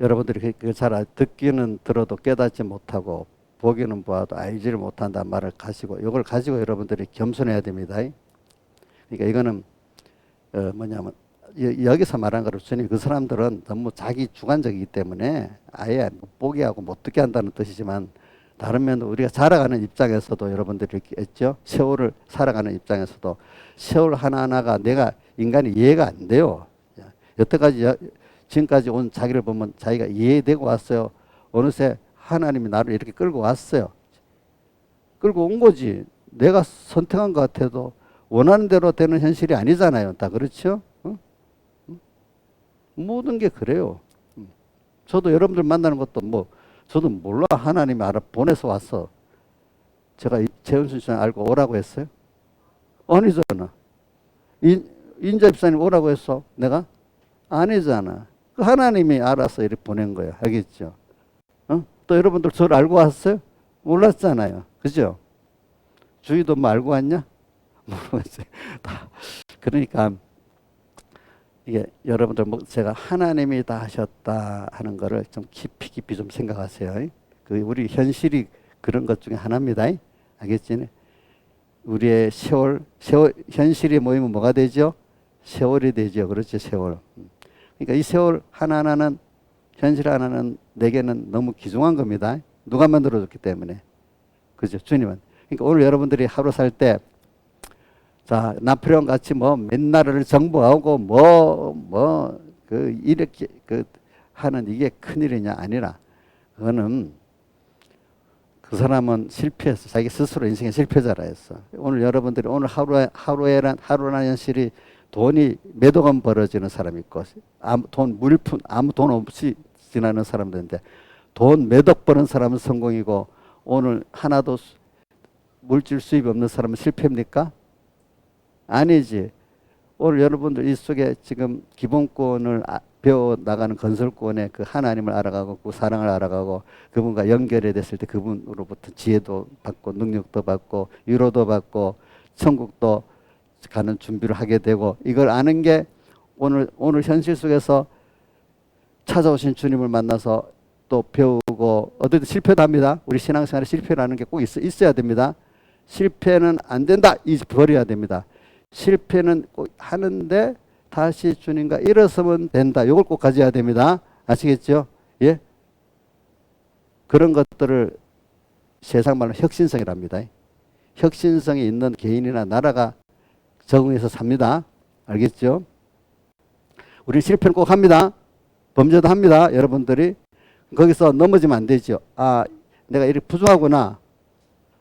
여러분들이 그걸 잘 듣기는 들어도 깨닫지 못하고 보기는 보아도 알지를 못한다는 말을 가지고 이걸 가지고 여러분들이 겸손해야 됩니다. 그러니까 이거는 뭐냐면 여기서 말한 거로 주님 그 사람들은 너무 자기 주관적이기 때문에 아예 못 보게 하고 못 듣게 한다는 뜻이지만 다른 면도 우리가 살아가는 입장에서도 여러분들이 있죠. 세월을 살아가는 입장에서도 세월 하나하나가 내가 인간이 이해가 안 돼요. 여태까지 지금까지 온 자기를 보면 자기가 이해되고 왔어요. 어느새 하나님이 나를 이렇게 끌고 왔어요. 끌고 온 거지. 내가 선택한 것 같아도 원하는 대로 되는 현실이 아니잖아요. 다 그렇죠? 모든 게 그래요. 저도 여러분들 만나는 것도 저도 몰라. 하나님이 알아 보내서 왔어. 제가 재훈순 씨 알고 오라고 했어요? 아니잖아. 인자 집사님 오라고 했어. 내가? 아니잖아. 그 하나님이 알아서 이렇게 보낸 거예요. 알겠죠? 또 여러분들 저를 알고 왔어요? 몰랐잖아요. 그죠? 주위도 뭐 알고 왔냐? 모르겠어요. 그러니까 이게 여러분들 제가 하나님이 다 하셨다 하는 거를 좀 깊이 좀 생각하세요. 그 우리 현실이 그런 것 중에 하나입니다. 알겠지? 우리의 세월 현실이 모이면 뭐가 되죠? 세월이 되죠. 그렇죠, 세월. 그러니까 이 세월 하나하나는 현실 하나는 내게는 너무 귀중한 겁니다. 누가 만들어줬기 때문에. 그죠, 주님은. 그러니까 오늘 여러분들이 하루 살 때 자, 나폴레옹 같이 맨날을 정부하고 이렇게 하는 이게 큰일이냐 아니라 그거는 그 사람은 실패했어. 자기 스스로 인생의 실패자라 했어. 오늘 여러분들이 오늘 하루라는 현실이 돈이 몇억 원 벌어지는 사람이 있고 아무 돈 없이 지나는 사람들인데 돈 몇억 버는 사람은 성공이고 오늘 하나도 물질 수입이 없는 사람은 실패입니까? 아니지. 오늘 여러분들 이 속에 지금 기본권을 배워 나가는 건설권의 그 하나님을 알아가고 그 사랑을 알아가고 그분과 연결이 됐을 때 그분으로부터 지혜도 받고 능력도 받고 위로도 받고 천국도 가는 준비를 하게 되고 이걸 아는 게 오늘 현실 속에서 찾아오신 주님을 만나서 또 배우고 어쨌든 실패도 합니다. 우리 신앙생활에 실패라는 게 꼭 있어야 됩니다. 실패는 안 된다. 버려야 됩니다. 실패는 꼭 하는데 다시 주님과 일어서면 된다. 이걸 꼭 가져야 됩니다. 아시겠죠? 예? 그런 것들을 세상 말로 혁신성이랍니다. 혁신성이 있는 개인이나 나라가 적응해서 삽니다. 알겠죠? 우리 실패는 꼭 합니다. 범죄도 합니다. 여러분들이. 거기서 넘어지면 안 되죠. 아, 내가 이렇게 부족하구나.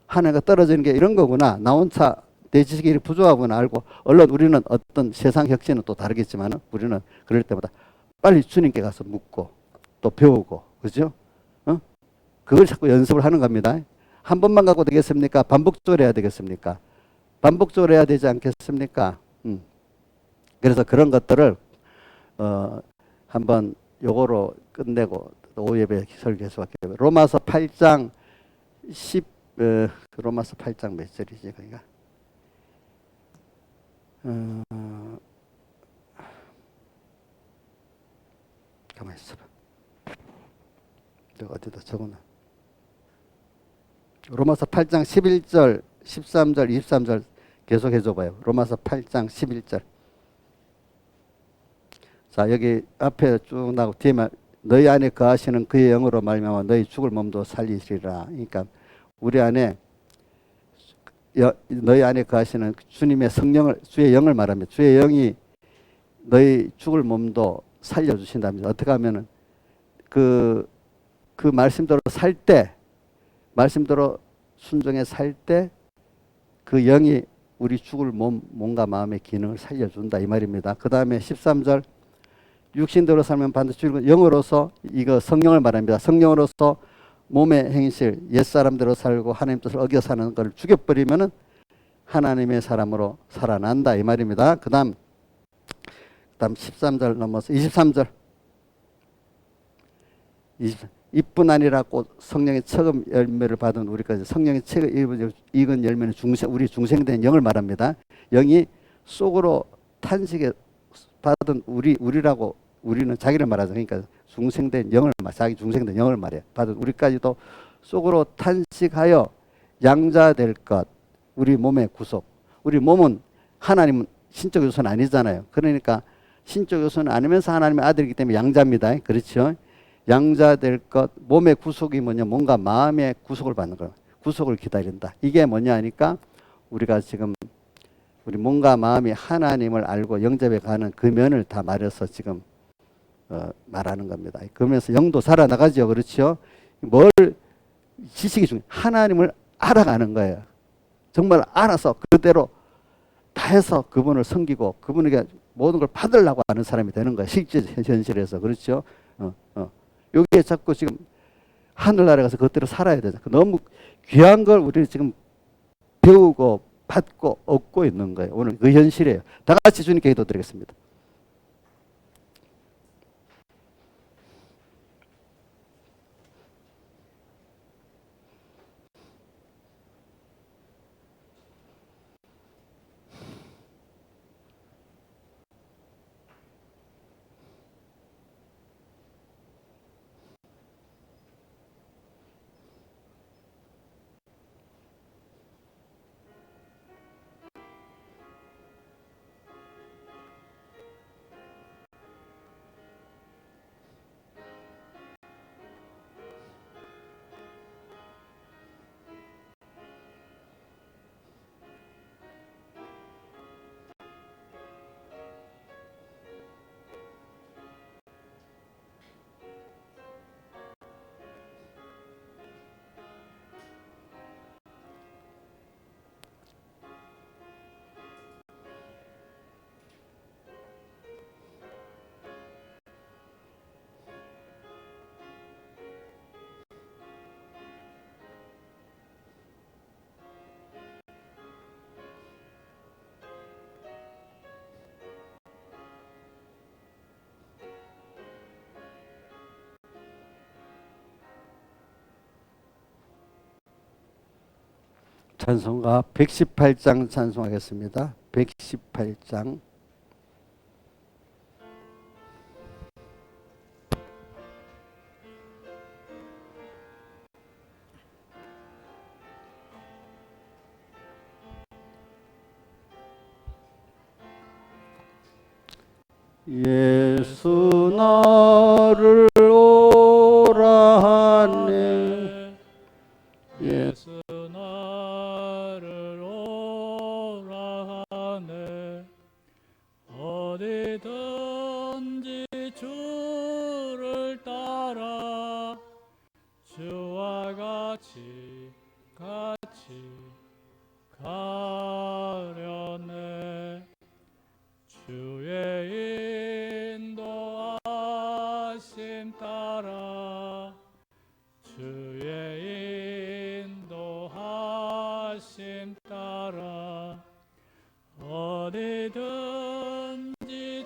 하나가 떨어지는 게 이런 거구나. 나 혼자 내 지식이 이렇게 부족하구나 알고 얼른 우리는 어떤 세상 혁신은 또 다르겠지만 우리는 그럴 때마다 빨리 주님께 가서 묻고 또 배우고 그죠? 그걸 자꾸 연습을 하는 겁니다. 한 번만 갖고 되겠습니까? 반복적으로 해야 되겠습니까? 반복적으로 해야 되지 않겠습니까? 그래서 그런 것들을 한번 요거로 끝내고 오예배 설교할 수밖에 없어요. 로마서 8장 10 로마서 8장 몇 절이지 그러니까 가만히 있어봐. 내가 어디다 적어놔. 로마서 8장 11절, 13절, 23절 계속 해줘봐요. 로마서 8장 11절. 자, 여기 앞에 쭉 나오고 뒤에 말, 너희 안에 거하시는 그의 영으로 말미암아 너희 죽을 몸도 살리시리라. 그러니까 우리 안에 너희 안에 거하시는 주님의 성령을, 주의 영을 말합니다. 주의 영이 너희 죽을 몸도 살려주신답니다. 어떻게 하면은 그 말씀대로 살 때, 말씀대로 순종해 살 때 그 영이 우리 죽을 몸과 마음의 기능을 살려준다 이 말입니다. 그 다음에 13절 육신대로 살면 반드시 죽을 영으로서, 이거 성령을 말합니다. 성령으로서 몸의 행실, 옛사람대로 살고 하나님 뜻을 어겨 사는 걸 죽여버리면은 하나님의 사람으로 살아난다 이 말입니다. 그 다음 13절 넘어서 23절. 이뿐 아니라 곧 성령의 처음 열매를 받은 우리까지, 성령의 처음 익은 열매는 우리 중생된 영을 말합니다. 영이 속으로 탄식에 받은 우리라고, 우리는 자기를 말하죠. 그러니까 중생된 영을, 자기 중생된 영을 말해요. 받은 우리까지도 속으로 탄식하여 양자될 것, 우리 몸의 구속. 우리 몸은 하나님은 신적 요소는 아니잖아요. 그러니까 신적 요소는 아니면서 하나님의 아들이기 때문에 양자입니다. 그렇죠? 양자될 것, 몸의 구속이 뭐냐, 뭔가 마음의 구속을 받는 거예요. 구속을 기다린다. 이게 뭐냐 하니까 우리가 지금 우리 몸과 마음이 하나님을 알고 영접해 가는 그 면을 다 말해서 지금 말하는 겁니다. 그러면서 영도 살아나가죠. 그렇죠? 뭘 지식이 중요해요. 하나님을 알아가는 거예요. 정말 알아서 그대로 다 해서 그분을 섬기고 그분에게 모든 걸 받으려고 하는 사람이 되는 거예요. 실제 현실에서. 그렇죠? 여기에 자꾸 지금 하늘나라에 가서 그것대로 살아야 되죠. 너무 귀한 걸 우리는 지금 배우고 받고 얻고 있는 거예요. 오늘 그 현실이에요. 다 같이 주님께 기도드리겠습니다. 찬송가 118장 찬송하겠습니다. 118장. 예수 나를 오라 하네. 예수 나를 오라 하네. 어디든지 주를 따라 주와 같이 가려네. 주의 인도하심 따라 주의 인도하심 따라 어디든지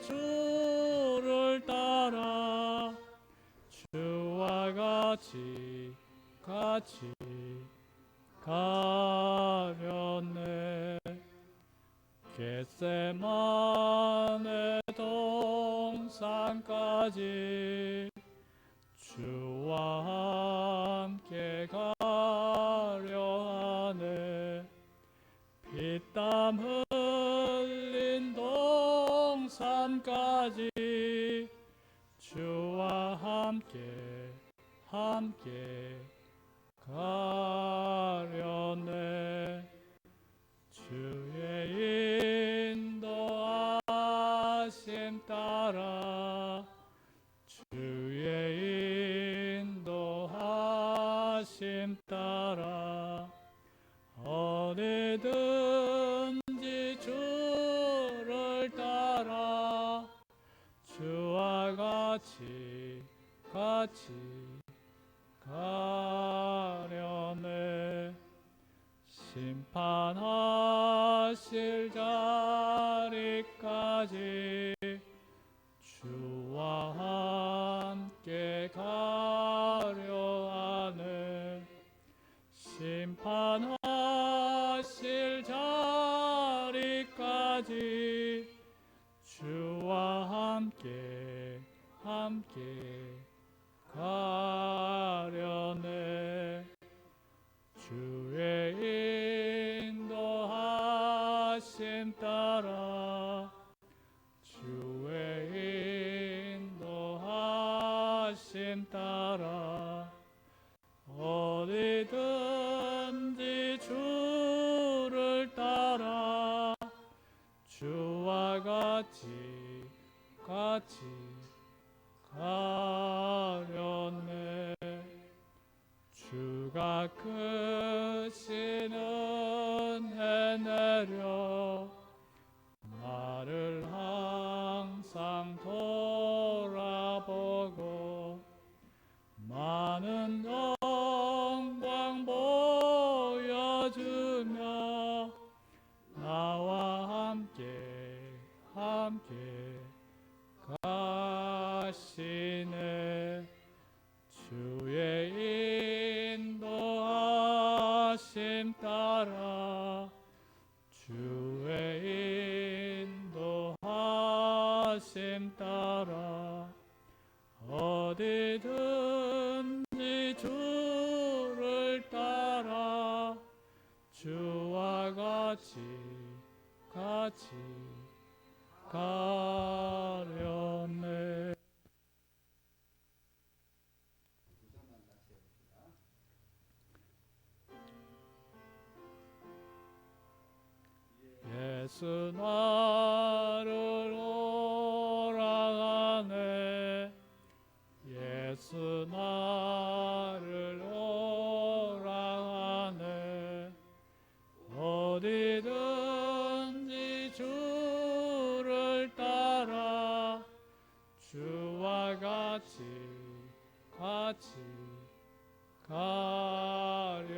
주를 따라 주와 같이 가려네. 겟세마네 동산까지 주와 함께 가려 함께 가려네. 주의 인도하심 따라 주의 인도하심 따라 어디든지 주를 따라 주와 같이 가려네. 심판하실 자리까지 주와 함께 가려 하네. 심판하실 자리까지 주와 함께 가려네. 주의 인도하심 따라 주의 인도하심 따라 어디든지 주를 따라 주와 같이 가려네. 주가 크신 은혜 내려 나를 항상 돌아보고 많은 영광 보여주며 나와 함께 가시네. 주의 인도하심 따라 주의 인도하심 따라 어디든지 주를 따라 주와 같이 가려네. 예수 나를 오라 하네. 예수 나를 오라 하네. 어디든지 주를 따라 주와 같이 가려네.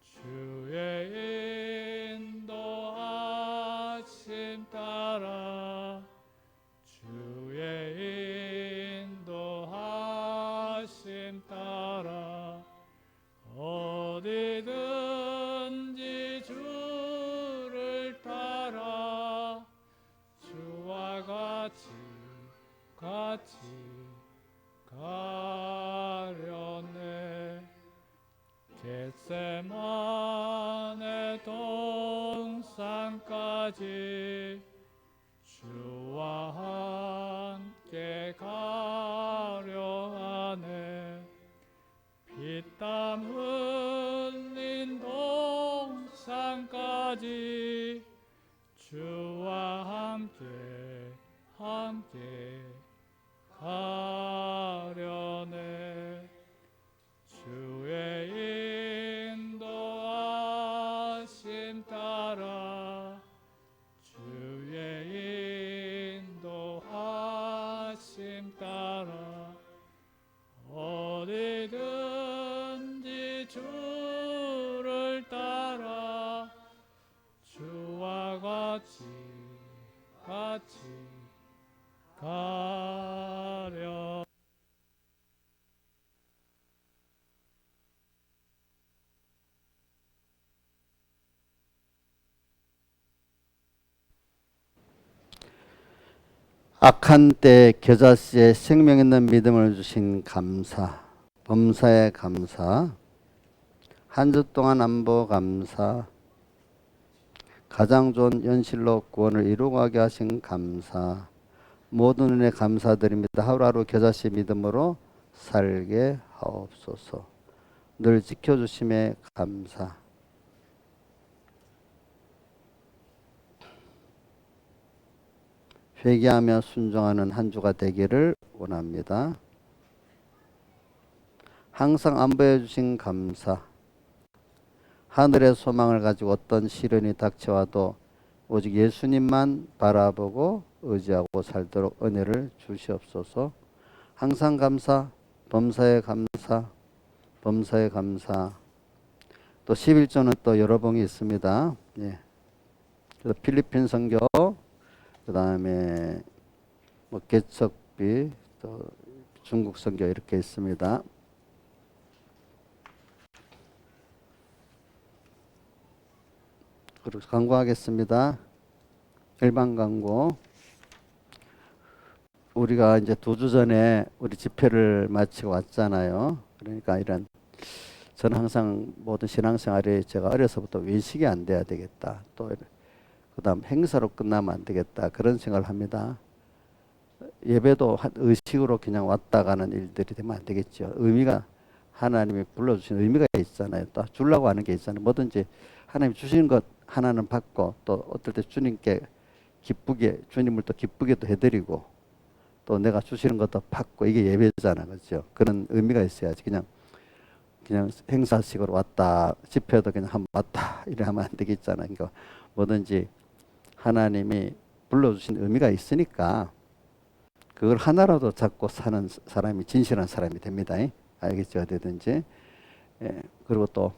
주의 인도하심 따라 주의 인도하심 따라 어디든지 주를 따라 주와 같이 가려네. 겟세마네 동산까지 주와 함께 가려 하네. 피땀 흘린 동산까지 주와 함께 가려네. 주의 인도하심 따라 주의 인도하심 따라 어디든지 주를 따라 주와 같이 가려. 악한 때 겨자씨에 생명 있는 믿음을 주신 감사, 범사에 감사, 한 주 동안 안보 감사, 가장 좋은 연실로 구원을 이루고 가게 하신 감사, 모든 은혜 감사드립니다. 하루하루 겨자씨 믿음으로 살게 하옵소서. 늘 지켜주심에 감사. 회개하며 순종하는 한 주가 되기를 원합니다. 항상 안보해 주신 감사. 하늘의 소망을 가지고 어떤 시련이 닥쳐와도 오직 예수님만 바라보고 의지하고 살도록 은혜를 주시옵소서. 항상 감사, 범사에 감사, 범사에 감사. 또 11조는 또 여러 봉이 있습니다. 예. 그래서 필리핀 선교, 그 다음에 뭐 개척비, 또 중국 선교 이렇게 있습니다. 그리고 광고하겠습니다. 일반 광고. 우리가 이제 2주 전에 우리 집회를 마치고 왔잖아요. 그러니까 저는 항상 모든 신앙생활에 제가 어려서부터 외식이 안 돼야 되겠다. 또 그다음 행사로 끝나면 안 되겠다. 그런 생각을 합니다. 예배도 의식으로 그냥 왔다 가는 일들이 되면 안 되겠죠. 의미가 하나님이 불러주신 의미가 있잖아요. 또 주려고 하는 게 있잖아요. 뭐든지 하나님이 주시는 것 하나는 받고 또 어떨 때 주님께 기쁘게 주님을 또 기쁘게도 해드리고 또 내가 주시는 것도 받고 이게 예배잖아, 그렇죠? 그런 의미가 있어야지. 그냥 행사식으로 왔다 집회도 그냥 한번 왔다 이래 하면 안 되겠잖아. 그러니까 뭐든지 하나님이 불러주신 의미가 있으니까 그걸 하나라도 잡고 사는 사람이 진실한 사람이 됩니다. 알겠죠? 어디든지. 예. 그리고 또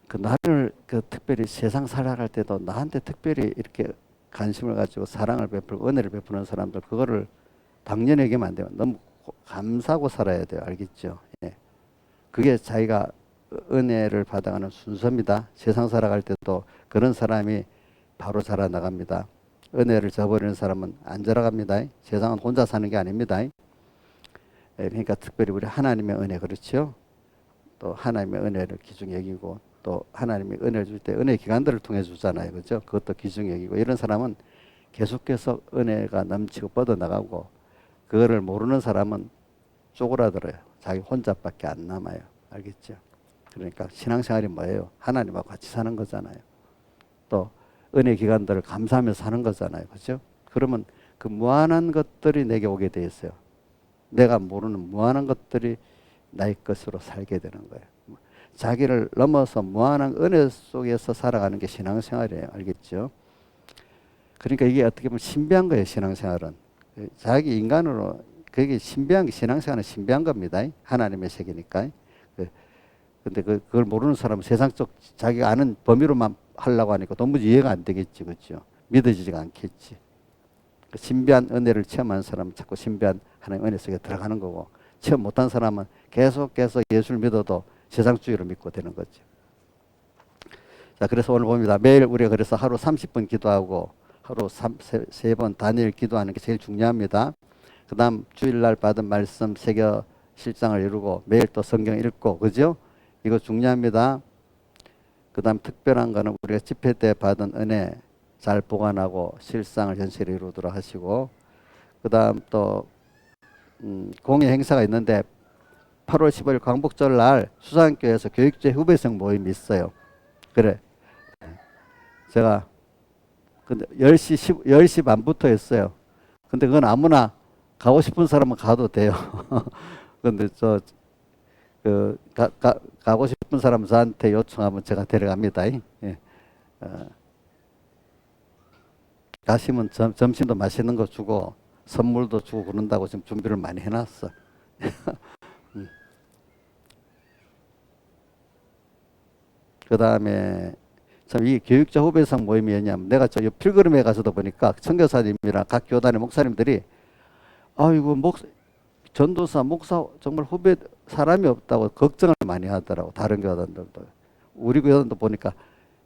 그 나를 특별히 세상 살아갈 때도 나한테 특별히 이렇게 관심을 가지고 사랑을 베풀고 은혜를 베푸는 사람들 그거를 당연히 얘기하면 안 돼요. 너무 감사하고 살아야 돼요. 알겠죠? 예. 그게 자기가 은혜를 받아가는 순서입니다. 세상 살아갈 때도 그런 사람이 바로 자라나갑니다. 은혜를 저버리는 사람은 안 자라갑니다. 세상은 혼자 사는 게 아닙니다. 예. 그러니까 특별히 우리 하나님의 은혜 그렇죠? 또 하나님의 은혜를 귀중히 여기고 또 하나님이 은혜를 줄 때 은혜 기관들을 통해 주잖아요. 그렇죠? 그것도 귀중히 여기고 이런 사람은 계속해서 은혜가 넘치고 뻗어나가고 그거를 모르는 사람은 쪼그라들어요. 자기 혼자밖에 안 남아요. 알겠죠? 그러니까 신앙생활이 뭐예요? 하나님하고 같이 사는 거잖아요. 또 은혜 기관들을 감사하면서 사는 거잖아요. 그렇죠? 그러면 그 무한한 것들이 내게 오게 돼 있어요. 내가 모르는 무한한 것들이 나의 것으로 살게 되는 거예요. 자기를 넘어서 무한한 은혜 속에서 살아가는 게 신앙생활이에요. 알겠죠? 그러니까 이게 어떻게 보면 신비한 거예요. 신앙생활은. 자기 인간으로 그게 신비한 게 신앙생활은 신비한 겁니다. 하나님의 세계니까. 근데 그걸 모르는 사람은 세상적 자기가 아는 범위로만 하려고 하니까 도무지 이해가 안 되겠지. 그렇죠? 믿어지지가 않겠지. 신비한 은혜를 체험한 사람은 자꾸 신비한 하나님의 은혜 속에 들어가는 거고 체험 못한 사람은 계속해서 예수를 믿어도 세상주의를 믿고 되는 거죠. 자, 그래서 오늘 봅니다. 매일 우리가 그래서 하루 30분 기도하고 하루 3번 단일 기도하는 게 제일 중요합니다. 그 다음 주일날 받은 말씀 새겨 실상을 이루고 매일 또 성경 읽고 그죠? 이거 중요합니다. 그 다음 특별한 거는 우리가 집회 때 받은 은혜 잘 보관하고 실상을 현실에 이루도록 하시고 그 다음 또 공예 행사가 있는데 8월 15일 광복절 날 수산교회에서 교육제 후배생 모임이 있어요. 그래. 제가 근데 10시 반부터 했어요. 근데 그건 아무나 가고 싶은 사람은 가도 돼요. 근데 가고 싶은 사람 저한테 요청하면 제가 데려갑니다. 예. 가시면 점심도 맛있는 거 주고 선물도 주고 그런다고 지금 준비를 많이 해놨어. 그 다음에 참 이 교육자 후배상 모임이 왜냐면 내가 저 필그림에 가서도 보니까 선교사님이랑 각 교단의 목사님들이 아이고 전도사 목사 정말 후배 사람이 없다고 걱정을 많이 하더라고. 다른 교단들도 우리 교단도 보니까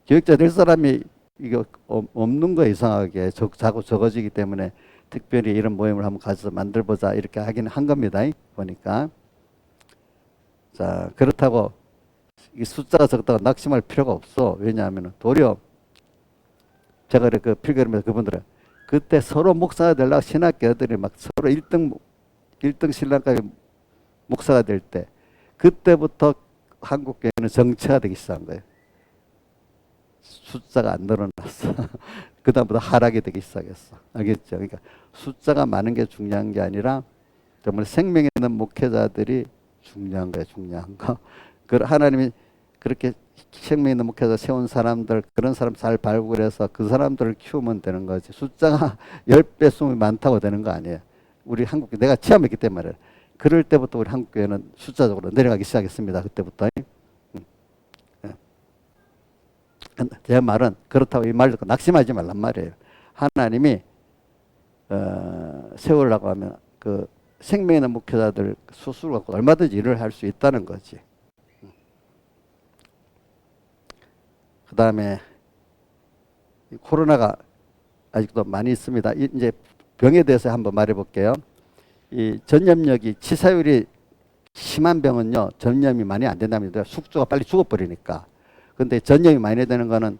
교육자 될 사람이 이거 없는 거 이상하게 자꾸 적어지기 때문에 특별히 이런 모임을 한번 가져서 만들보자 이렇게 하긴 한 겁니다. 보니까 자 그렇다고 이 숫자가 적다가 낙심할 필요가 없어. 왜냐하면 도리어 제가 그 필그림에서 그분들은 그때 서로 목사가 되려고 신학교들이 막 서로 1등 신랑까지 목사가 될 때, 그때부터 한국교회는 정체가 되기 시작한 거예요. 숫자가 안 늘어났어. 그 다음부터 하락이 되기 시작했어. 알겠죠? 그러니까 숫자가 많은 게 중요한 게 아니라 정말 생명 있는 목회자들이 중요한 거예요. 중요한 거. 하나님이 그렇게 생명 있는 목회자 세운 사람들, 그런 사람 잘 발굴해서 그 사람들을 키우면 되는 거지. 숫자가 10배, 20배 많다고 되는 거 아니에요. 우리 한국교회, 내가 체험했기 때문에. 그럴 때부터 우리 한국교회는 숫자적으로 내려가기 시작했습니다. 그때부터. 제 말은 그렇다고 이 말 듣고 낙심하지 말란 말이에요. 하나님이 세우려고 하면 그 생명 있는 목회자들 수술 갖고 얼마든지 일을 할 수 있다는 거지. 그 다음에 코로나가 아직도 많이 있습니다. 이제 병에 대해서 한번 말해 볼게요. 이 전염력이 치사율이 심한 병은요, 전염이 많이 안 된답니다. 숙주가 빨리 죽어버리니까. 근데 전염이 많이 되는 거는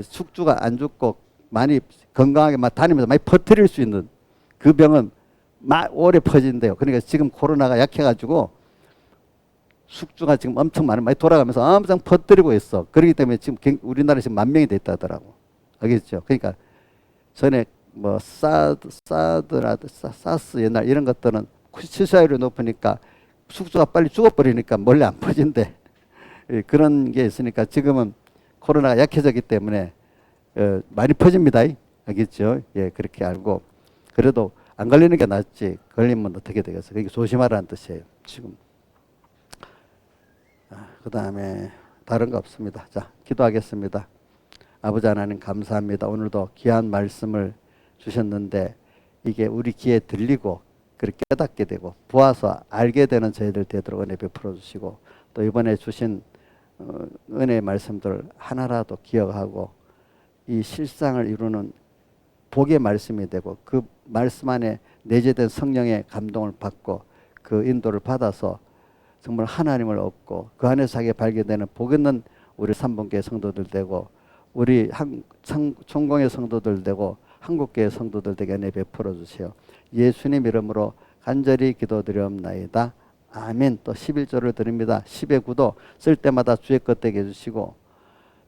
숙주가 안 죽고 많이 건강하게 막 다니면서 많이 퍼뜨릴 수 있는 그 병은 오래 퍼진대요. 그러니까 지금 코로나가 약해가지고 숙주가 지금 엄청 많이 돌아가면서 엄청 퍼뜨리고 있어. 그렇기 때문에 지금 우리나라에 지금 10,000명이 됐다 하더라고. 알겠죠? 그러니까 전에 뭐 사스 옛날 이런 것들은 치사율이 높으니까 숙주가 빨리 죽어버리니까 멀리 안 퍼진대. 그런 게 있으니까 지금은 코로나가 약해졌기 때문에 많이 퍼집니다. 알겠죠? 예, 그렇게 알고. 그래도 안 걸리는 게 낫지. 걸리면 어떻게 되겠어? 그게 조심하라는 뜻이에요. 지금. 그 다음에 다른 거 없습니다. 자, 기도하겠습니다. 아버지 하나님 감사합니다. 오늘도 귀한 말씀을 주셨는데 이게 우리 귀에 들리고 그렇게 깨닫게 되고 보아서 알게 되는 저희들 되도록 은혜 베풀어 주시고, 또 이번에 주신 은혜의 말씀들 하나라도 기억하고 이 실상을 이루는 복의 말씀이 되고 그 말씀 안에 내재된 성령의 감동을 받고 그 인도를 받아서 정말 하나님을 얻고 그 안에서 하게 발견되는 복 있는 우리 삼봉교회 성도들 되고 우리 총공의 성도들 되고 한국교회 성도들 되게 은혜 베풀어 주세요. 예수님 이름으로 간절히 기도드리옵나이다. 아멘. 또 11조를 드립니다. 10의 9도 쓸 때마다 주의 것 되게 해주시고,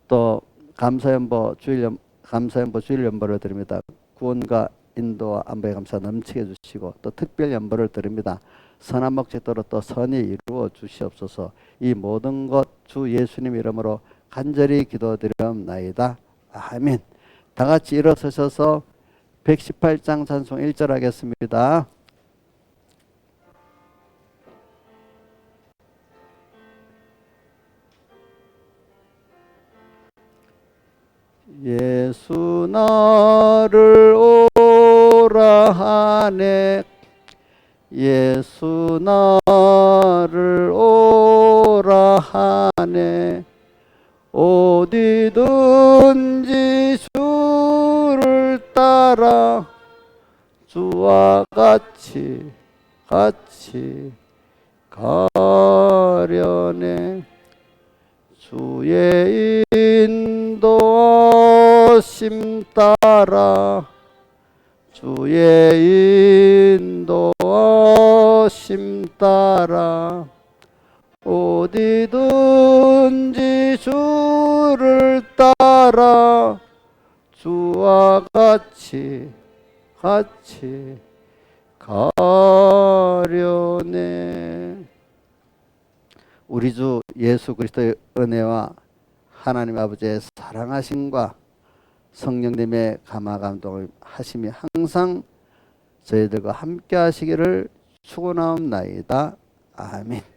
또 감사연보 주일연보를 드립니다. 구원과 인도와 안보의 감사 넘치게 해주시고, 또 특별연보를 드립니다. 선한 목적대로 또 선이 이루어 주시옵소서. 이 모든 것 주 예수님 이름으로 간절히 기도드리옵나이다. 아멘. 다 같이 일어서셔서 118장 찬송 1절 하겠습니다. 예수 나를 오라 하네, 예수 나를 오라 하네, 어디든지 주를 따라 주와 같이 가려네. 주의 인도하심 따라 주의 인도하심 따라 어디든지 주를 따라 주와 같이 가려네. 우리 주 예수 그리스도의 은혜와 하나님 아버지의 사랑하심과 성령님의 감화 감동을 하심이 항상 저희들과 함께 하시기를 축원하옵나이다. 아멘.